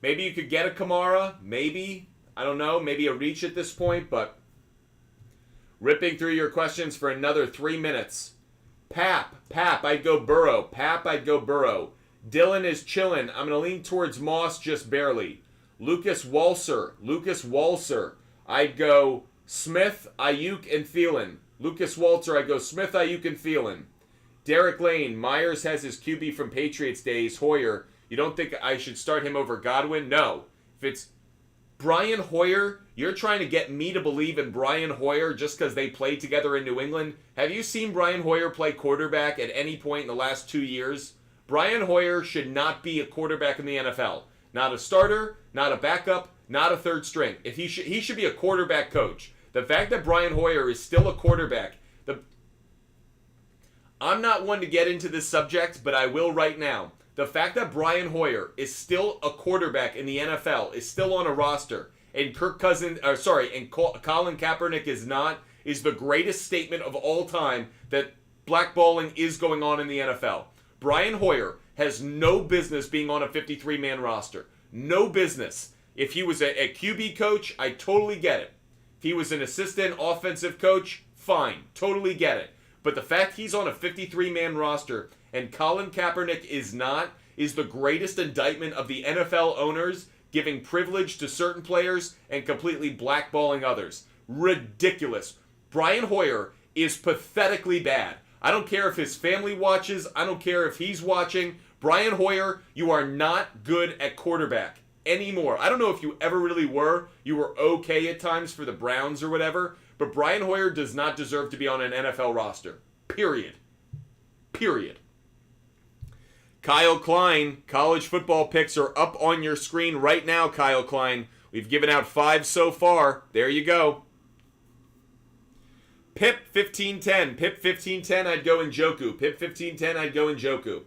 maybe you could get a Kamara. Maybe. I don't know. Maybe a reach at this point, but ripping through your questions for another 3 minutes. Pap, I'd go Burrow. I'd go Burrow. Dylan is chillin'. I'm going to lean towards Moss just barely. Lucas Walser. I'd go Smith, Ayuk, and Thielen. Lucas Walter, I'd go Smith, Ayuk, and Thielen. Derek Lane. Myers has his QB from Patriots days. Hoyer. You don't think I should start him over Godwin? No. If it's Brian Hoyer, you're trying to get me to believe in Brian Hoyer just because they played together in New England. Have you seen Brian Hoyer play quarterback at any point in the last 2 years? Brian Hoyer should not be a quarterback in the NFL. Not a starter, not a backup, not a third string. If he should be a quarterback coach. The fact that Brian Hoyer is still a quarterback, I'm not one to get into this subject, but I will right now. The fact that Brian Hoyer is still a quarterback in the NFL, is still on a roster, and Colin Kaepernick is not, is the greatest statement of all time that blackballing is going on in the NFL. Brian Hoyer has no business being on a 53-man roster. No business. If he was a QB coach, I totally get it. If he was an assistant offensive coach, fine. Totally get it. But the fact he's on a 53-man roster and Colin Kaepernick is not, is the greatest indictment of the NFL owners giving privilege to certain players and completely blackballing others. Ridiculous. Brian Hoyer is pathetically bad. I don't care if his family watches. I don't care if he's watching. Brian Hoyer, you are not good at quarterback anymore. I don't know if you ever really were. You were okay at times for the Browns or whatever. But Brian Hoyer does not deserve to be on an NFL roster. Period. Kyle Klein, college football picks are up on your screen right now, Kyle Klein. We've given out 5 so far. There you go. Pip 1510. I'd go Njoku. Pip 1510. I'd go Njoku.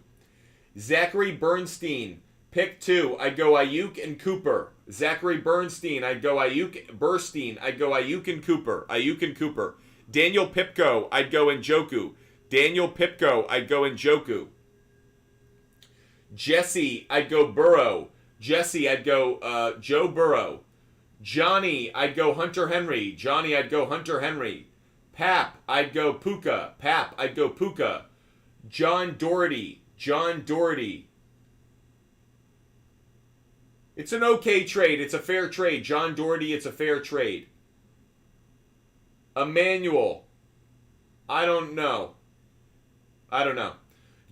Zachary Bernstein. Pick 2. I'd go Ayuk and Cooper. Zachary Bernstein. I'd go Ayuk. Burstein. I'd go Ayuk and Cooper. Daniel Pipko. I'd go Njoku. I'd go Njoku. Jesse. I'd go Burrow. I'd go Joe Burrow. Johnny. I'd go Hunter Henry. Pap, I'd go Puka. John Doherty. It's an okay trade. It's a fair trade. John Doherty, it's a fair trade. Emmanuel. I don't know.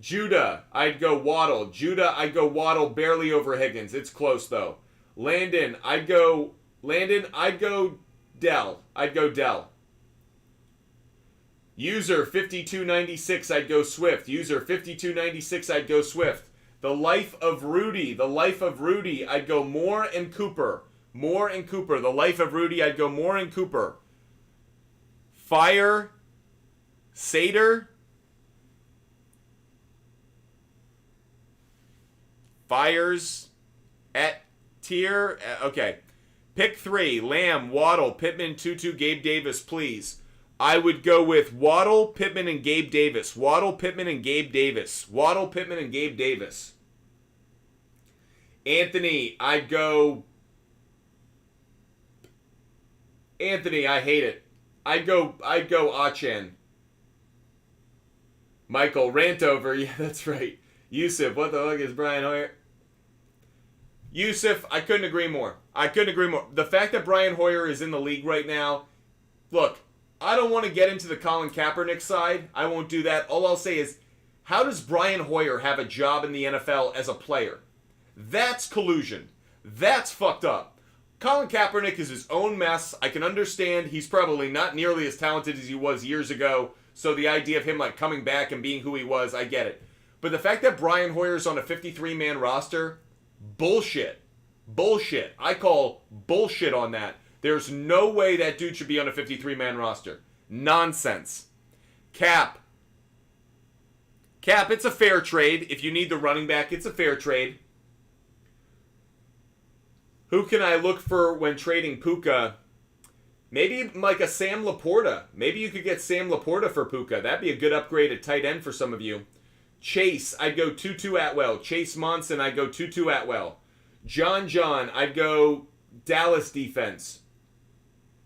Judah, I'd go Waddle. Barely over Higgins. It's close, though. Landon, I'd go Dell. User 5296, I'd go Swift. User 5296, I'd go Swift. The Life of Rudy, I'd go Moore and Cooper. Moore and Cooper. The Life of Rudy, I'd go Moore and Cooper. Fire Seder. Fires at tier. Okay. Pick 3. Lamb, Waddle, Pittman, Tutu, Gabe Davis, please. I would go with Waddle, Pittman, and Gabe Davis. Waddle, Pittman, and Gabe Davis. Waddle, Pittman, and Gabe Davis. Anthony, I'd go... Anthony, I hate it. I'd go Achen. Michael, rant over. Yeah, that's right. Yusuf, what the fuck is Brian Hoyer? Yusuf, I couldn't agree more. The fact that Brian Hoyer is in the league right now, look, I don't want to get into the Colin Kaepernick side. I won't do that. All I'll say is, how does Brian Hoyer have a job in the NFL as a player? That's collusion. That's fucked up. Colin Kaepernick is his own mess. I can understand he's probably not nearly as talented as he was years ago, so the idea of him like coming back and being who he was, I get it. But the fact that Brian Hoyer's on a 53-man roster, bullshit. Bullshit. I call bullshit on that. There's no way that dude should be on a 53-man roster. Nonsense. Cap, it's a fair trade. If you need the running back, it's a fair trade. Who can I look for when trading Puka? Maybe like a Sam Laporta. Maybe you could get Sam Laporta for Puka. That'd be a good upgrade at tight end for some of you. Chase, I'd go Tutu Atwell. Chase Monson, I'd go Tutu Atwell. John, I'd go Dallas defense.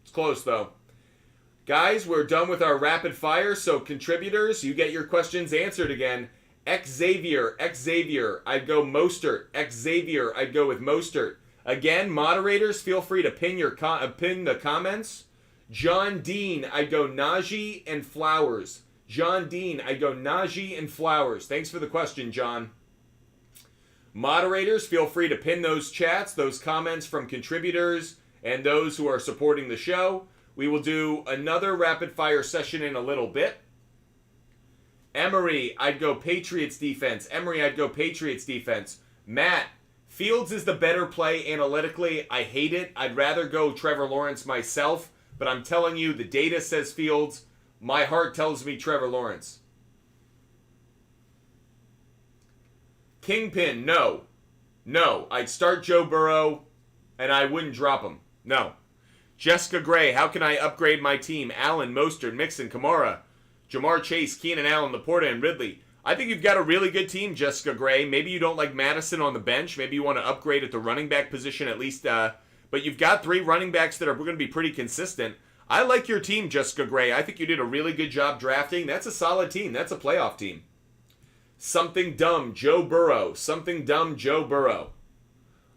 It's close, though. Guys, we're done with our rapid fire, so contributors, you get your questions answered again. Xavier, I'd go Mostert. Xavier, I'd go with Mostert. Again, moderators, feel free to pin the comments. John Dean, I'd go Najee and Flowers. John Dean, I'd go Najee and Flowers. Thanks for the question, John. Moderators, feel free to pin those chats, those comments from contributors and those who are supporting the show. We will do another rapid fire session in a little bit. Emery, I'd go Patriots defense. Matt, Fields is the better play analytically. I hate it. I'd rather go Trevor Lawrence myself, but I'm telling you, the data says Fields. My heart tells me Trevor Lawrence. Kingpin, no. I'd start Joe Burrow, and I wouldn't drop him. No. Jessica Gray, how can I upgrade my team? Allen, Mostert, Mixon, Kamara, Jamar Chase, Keenan Allen, Laporta, and Ridley. I think you've got a really good team, Jessica Gray. Maybe you don't like Madison on the bench. Maybe you want to upgrade at the running back position at least. But you've got 3 running backs that are going to be pretty consistent. I like your team, Jessica Gray. I think you did a really good job drafting. That's a solid team. That's a playoff team. Something dumb, Joe Burrow.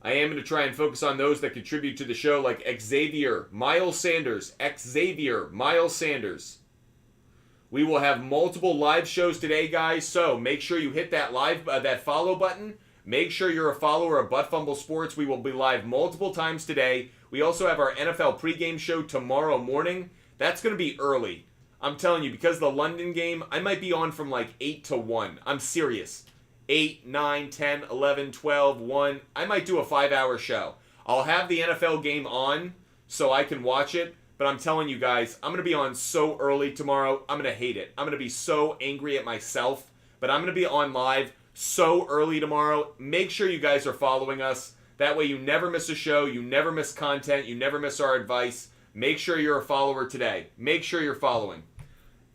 I am going to try and focus on those that contribute to the show, like Xavier, Miles Sanders. We will have multiple live shows today, guys, so make sure you hit that that follow button. Make sure you're a follower of Butt Fumble Sports. We will be live multiple times today. We also have our NFL pregame show tomorrow morning. That's going to be early. I'm telling you, because of the London game, I might be on from like 8 to 1. I'm serious. 8, 9, 10, 11, 12, 1. I might do a 5-hour show. I'll have the NFL game on so I can watch it. But I'm telling you guys, I'm going to be on so early tomorrow. I'm going to hate it. I'm going to be so angry at myself. But I'm going to be on live so early tomorrow. Make sure you guys are following us. That way you never miss a show. You never miss content. You never miss our advice. Make sure you're a follower today. Make sure you're following.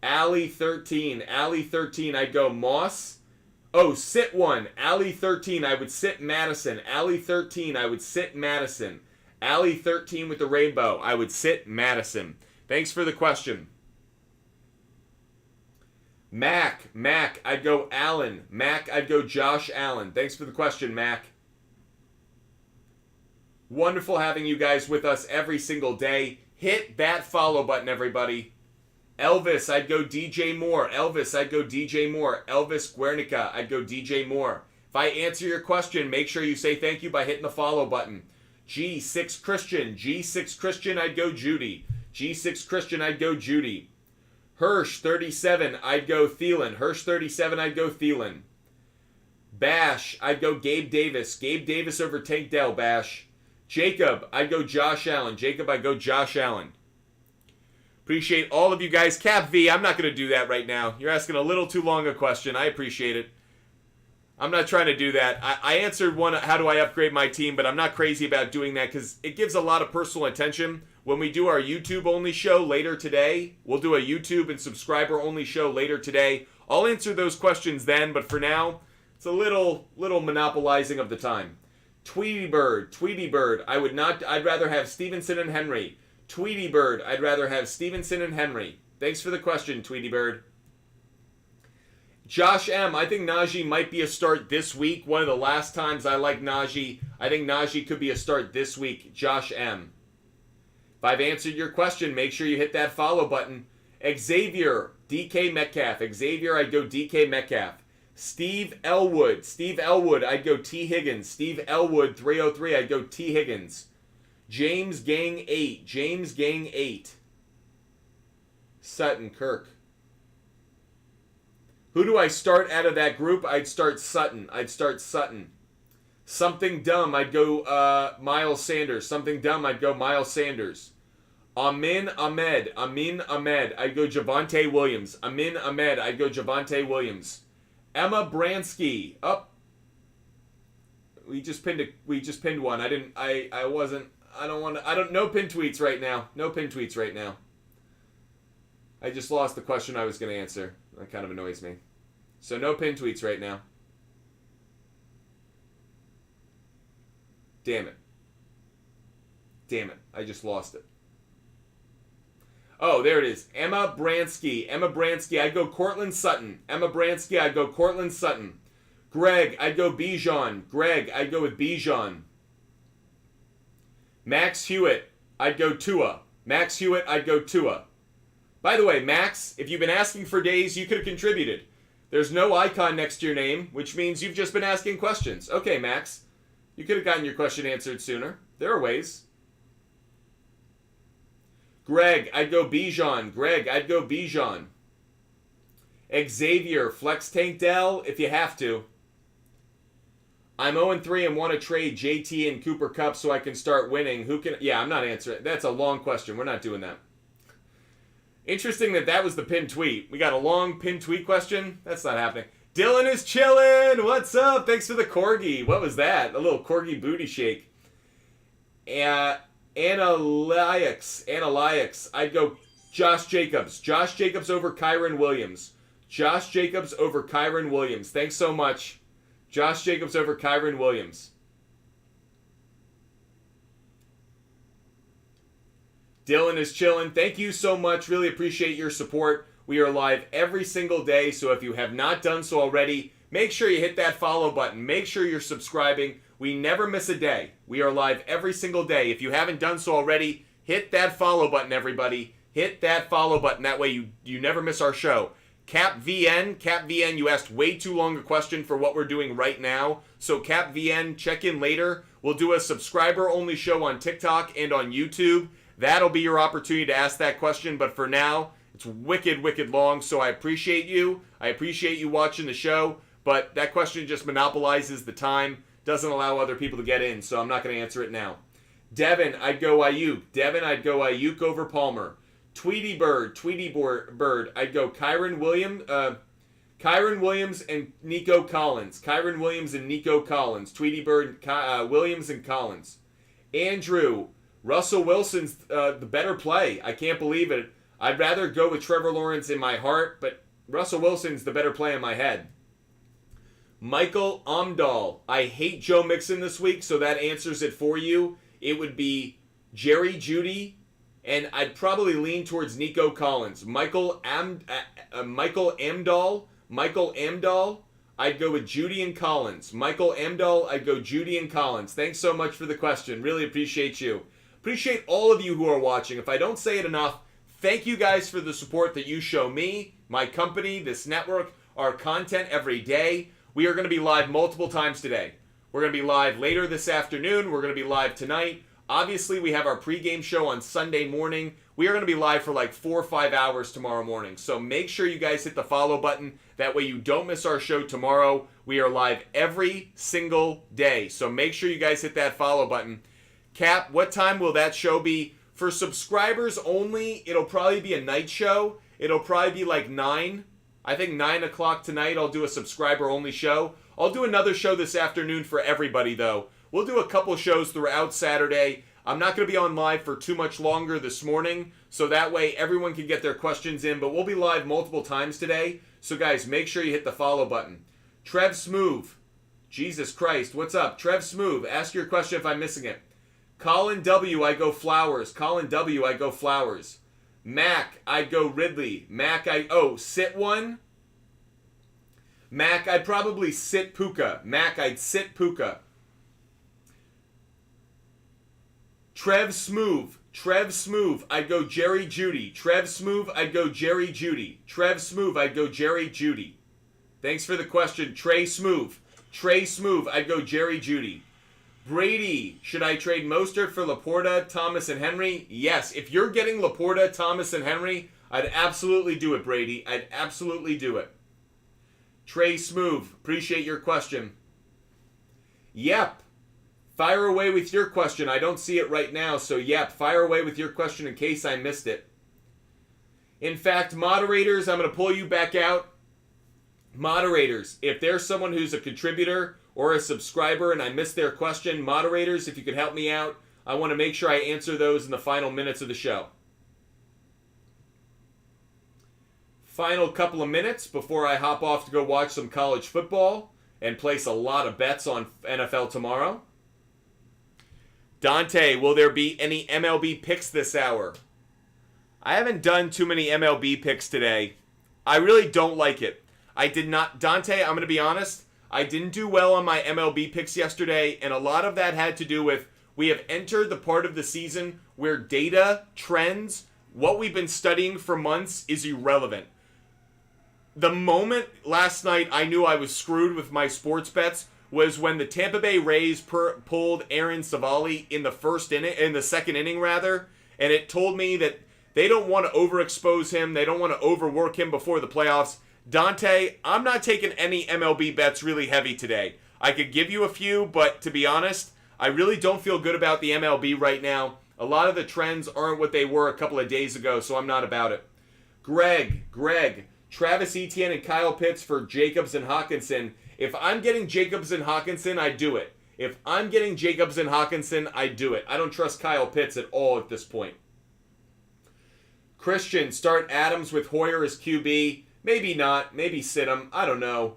Allie13, I'd go Moss. Oh, sit one. Allie13, I would sit Madison. Allie13, I would sit Madison. Allie13 with the rainbow, I would sit Madison. Thanks for the question. Mac, I'd go Allen. Mac, I'd go Josh Allen. Thanks for the question, Mac. Wonderful having you guys with us every single day. Hit that follow button, everybody. Elvis, I'd go DJ Moore. Elvis Guernica, I'd go DJ Moore. If I answer your question, make sure you say thank you by hitting the follow button. G6 Christian, I'd go Judy. Hirsch, 37, I'd go Thielen. Hirsch, 37, I'd go Thielen. Bash, I'd go Gabe Davis. Gabe Davis over Tank Dell, Bash. Jacob, I'd go Josh Allen. Jacob, I'd go Josh Allen. Appreciate all of you guys. Cap V, I'm not going to do that right now. You're asking a little too long a question. I appreciate it. I'm not trying to do that. I answered one, how do I upgrade my team, but I'm not crazy about doing that because it gives a lot of personal attention. When we do our YouTube-only show later today, we'll do a YouTube and subscriber-only show later today. I'll answer those questions then, but for now, it's a little monopolizing of the time. Tweety Bird, I'd rather have Stevenson and Henry. Tweety Bird, I'd rather have Stevenson and Henry. Thanks for the question, Tweety Bird. Josh M, I think Najee might be a start this week. One of the last times I liked Najee. I think Najee could be a start this week. Josh M. If I've answered your question, make sure you hit that follow button. Xavier, DK Metcalf. Xavier, I'd go DK Metcalf. Steve Elwood, I'd go T. Higgins. Steve Elwood, 303, I'd go T. Higgins. James Gang 8. Sutton, Kirk. Who do I start out of that group? I'd start Sutton. Something dumb, I'd go Miles Sanders. Amin Ahmed, I'd go Javonte Williams. Emma Bransky, up. We just pinned one. No pin tweets right now. I just lost the question I was going to answer. That kind of annoys me. So no pin tweets right now. Damn it. I just lost it. Oh, there it is. Emma Bransky, I'd go Cortland Sutton. Greg, I'd go Bijan. I'd go with Bijan. Max Hewitt, I'd go Tua. By the way, Max, if you've been asking for days, you could have contributed. There's no icon next to your name, which means you've just been asking questions. Okay, Max. You could have gotten your question answered sooner. There are ways. Greg, I'd go Bijan. Xavier, flex Tank Dell if you have to. I'm 0-3 and want to trade JT and Cooper Kupp so I can start winning. Yeah, I'm not answering. That's a long question. We're not doing that. Interesting that was the pinned tweet. We got a long pinned tweet question. That's not happening. Dylan is chilling. What's up? Thanks for the corgi. What was that? A little corgi booty shake. Analyx. I'd go Josh Jacobs. Josh Jacobs over Kyron Williams. Thanks so much. Josh Jacobs over Kyron Williams. Dylan is chilling. Thank you so much. Really appreciate your support. We are live every single day, so if you have not done so already, make sure you hit that follow button. Make sure you're subscribing. We never miss a day. We are live every single day. If you haven't done so already, hit that follow button, everybody. Hit that follow button. That way you never miss our show. CapVN, you asked way too long a question for what we're doing right now. So CapVN, check in later. We'll do a subscriber-only show on TikTok and on YouTube. That'll be your opportunity to ask that question. But for now, it's wicked long. So I appreciate you. I appreciate you watching the show. But that question just monopolizes the time. Doesn't allow other people to get in. So I'm not going to answer it now. Devin, I'd go Ayuk. Ayuk over Palmer. Tweety Bird, I'd go Kyron Williams and Nico Collins. Tweety Bird, Williams and Collins. Andrew, Russell Wilson's the better play. I can't believe it. I'd rather go with Trevor Lawrence in my heart, but Russell Wilson's the better play in my head. Michael Omdahl, I hate Joe Mixon this week, so that answers it for you. It would be Jerry Jeudy, and I'd probably lean towards Nico Collins. Michael Amdahl, I'd go with Jeudy and Collins. I'd go Jeudy and Collins. Thanks so much for the question. Really appreciate you. Appreciate all of you who are watching. If I don't say it enough, thank you guys for the support that you show me, my company, this network, our content every day. We are going to be live multiple times today. We're going to be live later this afternoon. We're going to be live tonight. Obviously, we have our pregame show on Sunday morning. We are going to be live for like 4 or 5 hours tomorrow morning. So make sure you guys hit the follow button. That way you don't miss our show tomorrow. We are live every single day. So make sure you guys hit that follow button. Cap, what time will that show be? For subscribers only, it'll probably be a night show. It'll probably be like 9. I think 9 o'clock tonight I'll do a subscriber-only show. I'll do another show this afternoon for everybody, though. We'll do a couple shows throughout Saturday. I'm not going to be on live for too much longer this morning, so that way everyone can get their questions in, but we'll be live multiple times today. So, guys, make sure you hit the follow button. Trev Smoove. Jesus Christ, what's up? Trev Smoove, ask your question if I'm missing it. Colin W, I go Flowers. Colin W, I go Flowers. Mac, I'd go Ridley. Mac, sit one. Mac, I'd probably sit Puka. Mac, I'd sit Puka. Trev Smoove, I'd go Jerry Judy. Trev Smoove, I'd go Jerry Judy. Trev Smoove, I'd go Jerry Judy. Thanks for the question. Trey Smoove, I'd go Jerry Judy. Brady, should I trade Mostert for Laporta, Thomas, and Henry? Yes, if you're getting Laporta, Thomas, and Henry, I'd absolutely do it, Brady. I'd absolutely do it. Trey Smoove, appreciate your question. Yep. Fire away with your question. I don't see it right now, so yep, fire away with your question in case I missed it. In fact, moderators, I'm going to pull you back out. Moderators, if there's someone who's a contributor or a subscriber and I missed their question, moderators, if you could help me out, I want to make sure I answer those in the final minutes of the show. Final couple of minutes before I hop off to go watch some college football and place a lot of bets on NFL tomorrow. Dante, will there be any MLB picks this hour? I haven't done too many MLB picks today. I really don't like it. I did not, Dante, I'm going to be honest, I didn't do well on my MLB picks yesterday, and a lot of that had to do with we have entered the part of the season where data, trends, what we've been studying for months is irrelevant. The moment last night I knew I was screwed with my sports bets was when the Tampa Bay Rays pulled Aaron Savali in the second inning, and it told me that they don't want to overexpose him, they don't want to overwork him before the playoffs. Dante, I'm not taking any MLB bets really heavy today. I could give you a few, but to be honest, I really don't feel good about the MLB right now. A lot of the trends aren't what they were a couple of days ago, so I'm not about it. Greg, Travis Etienne and Kyle Pitts for Jacobs and Hawkinson. If I'm getting Jacobs and Hawkinson, I do it. I don't trust Kyle Pitts at all at this point. Christian, start Adams with Hoyer as QB. Maybe not. Maybe sit him. I don't know.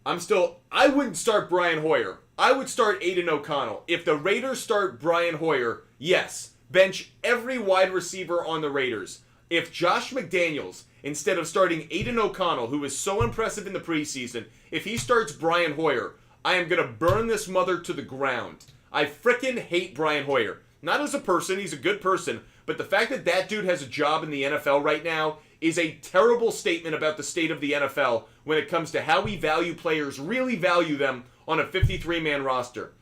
I wouldn't start Brian Hoyer. I would start Aiden O'Connell. If the Raiders start Brian Hoyer, yes. Bench every wide receiver on the Raiders. If Josh McDaniels, instead of starting Aiden O'Connell, who was so impressive in the preseason, if he starts Brian Hoyer, I am going to burn this mother to the ground. I frickin' hate Brian Hoyer. Not as a person, he's a good person, but the fact that that dude has a job in the NFL right now is a terrible statement about the state of the NFL when it comes to how we value players, really value them on a 53-man roster.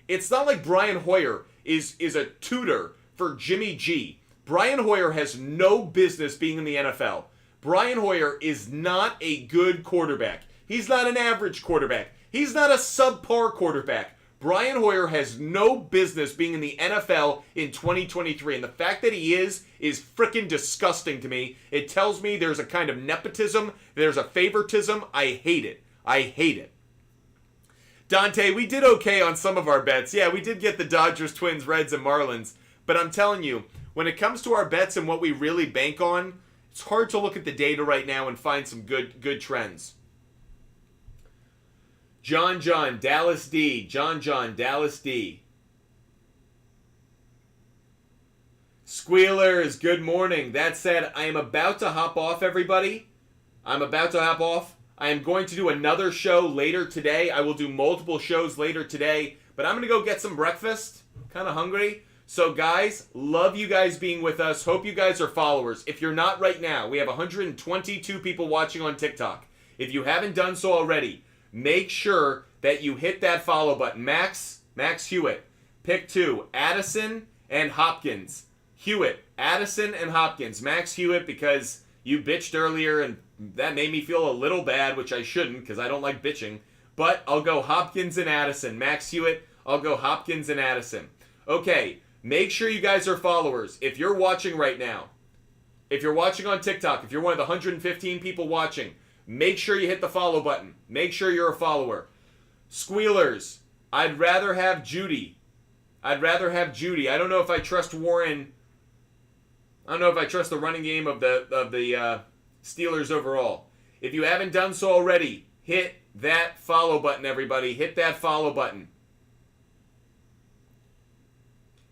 It's not like Brian Hoyer is a tutor for Jimmy G. Brian Hoyer has no business being in the NFL. Brian Hoyer is not a good quarterback. He's not an average quarterback. He's not a subpar quarterback. Brian Hoyer has no business being in the NFL in 2023. And the fact that he is freaking disgusting to me. It tells me there's a kind of nepotism. There's a favoritism. I hate it. Dante, we did okay on some of our bets. Yeah, we did get the Dodgers, Twins, Reds, and Marlins. But I'm telling you, when it comes to our bets and what we really bank on, it's hard to look at the data right now and find some good trends. John, Dallas D. John, Dallas D. Squealers, good morning. That said, I am about to hop off, everybody. I am going to do another show later today. I will do multiple shows later today. But I'm going to go get some breakfast. Kind of hungry. So, guys, love you guys being with us. Hope you guys are followers. If you're not right now, we have 122 people watching on TikTok. If you haven't done so already, make sure that you hit that follow button. Max Hewitt, Pick 2, Addison, and Hopkins. Hewitt, Addison, and Hopkins. Max Hewitt because you bitched earlier and that made me feel a little bad, which I shouldn't because I don't like bitching. But I'll go Hopkins and Addison. Max Hewitt, I'll go Hopkins and Addison. Okay, make sure you guys are followers. If you're watching right now, if you're watching on TikTok, if you're one of the 115 people watching, make sure you hit the follow button. Make sure you're a follower. Squealers, I'd rather have Judy. I don't know if I trust Warren. I don't know if I trust the running game of the Steelers overall. If you haven't done so already, hit that follow button, everybody. Hit that follow button.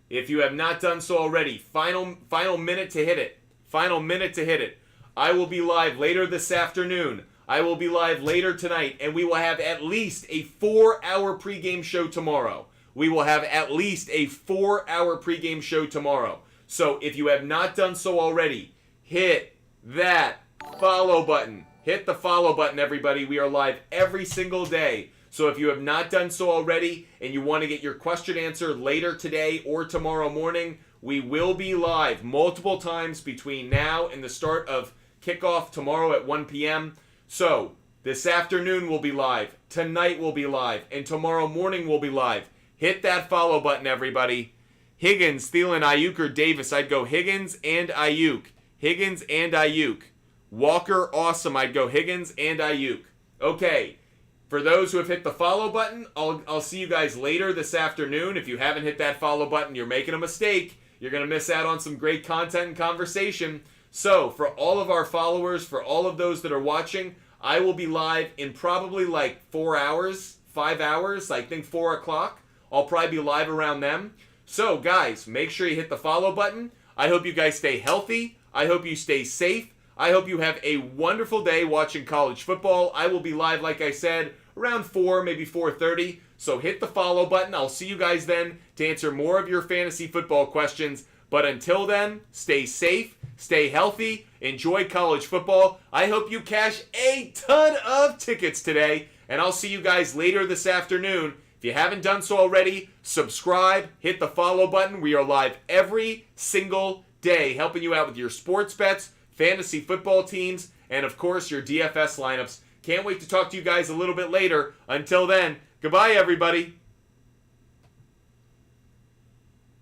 If you have not done so already, final minute to hit it. Final minute to hit it. I will be live later this afternoon. I will be live later tonight, and we will have at least a 4-hour pregame show tomorrow. We will have at least a 4-hour pregame show tomorrow. So if you have not done so already, hit that follow button. Hit the follow button, everybody. We are live every single day. So if you have not done so already and you want to get your question answered later today or tomorrow morning, we will be live multiple times between now and the start of kickoff tomorrow at 1 p.m. So this afternoon we'll be live, tonight we'll be live, and tomorrow morning we'll be live. Hit that follow button, everybody. Higgins, Thielen, Ayuk, or Davis. I'd go Higgins and Ayuk. Higgins and Ayuk. Walker, awesome. I'd go Higgins and Ayuk. Okay. For those who have hit the follow button, I'll see you guys later this afternoon. If you haven't hit that follow button, you're making a mistake. You're going to miss out on some great content and conversation. So, for all of our followers, for all of those that are watching, I will be live in probably like 4 hours, 5 hours, I think 4 o'clock. I'll probably be live around them. So, guys, make sure you hit the follow button. I hope you guys stay healthy. I hope you stay safe. I hope you have a wonderful day watching college football. I will be live, like I said, around 4, maybe 4:30. So hit the follow button. I'll see you guys then to answer more of your fantasy football questions. But until then, stay safe, stay healthy, enjoy college football. I hope you cash a ton of tickets today. And I'll see you guys later this afternoon. If you haven't done so already, subscribe, hit the follow button. We are live every single day, helping you out with your sports bets, fantasy football teams, and of course your DFS lineups. Can't wait to talk to you guys a little bit later. Until then, goodbye everybody.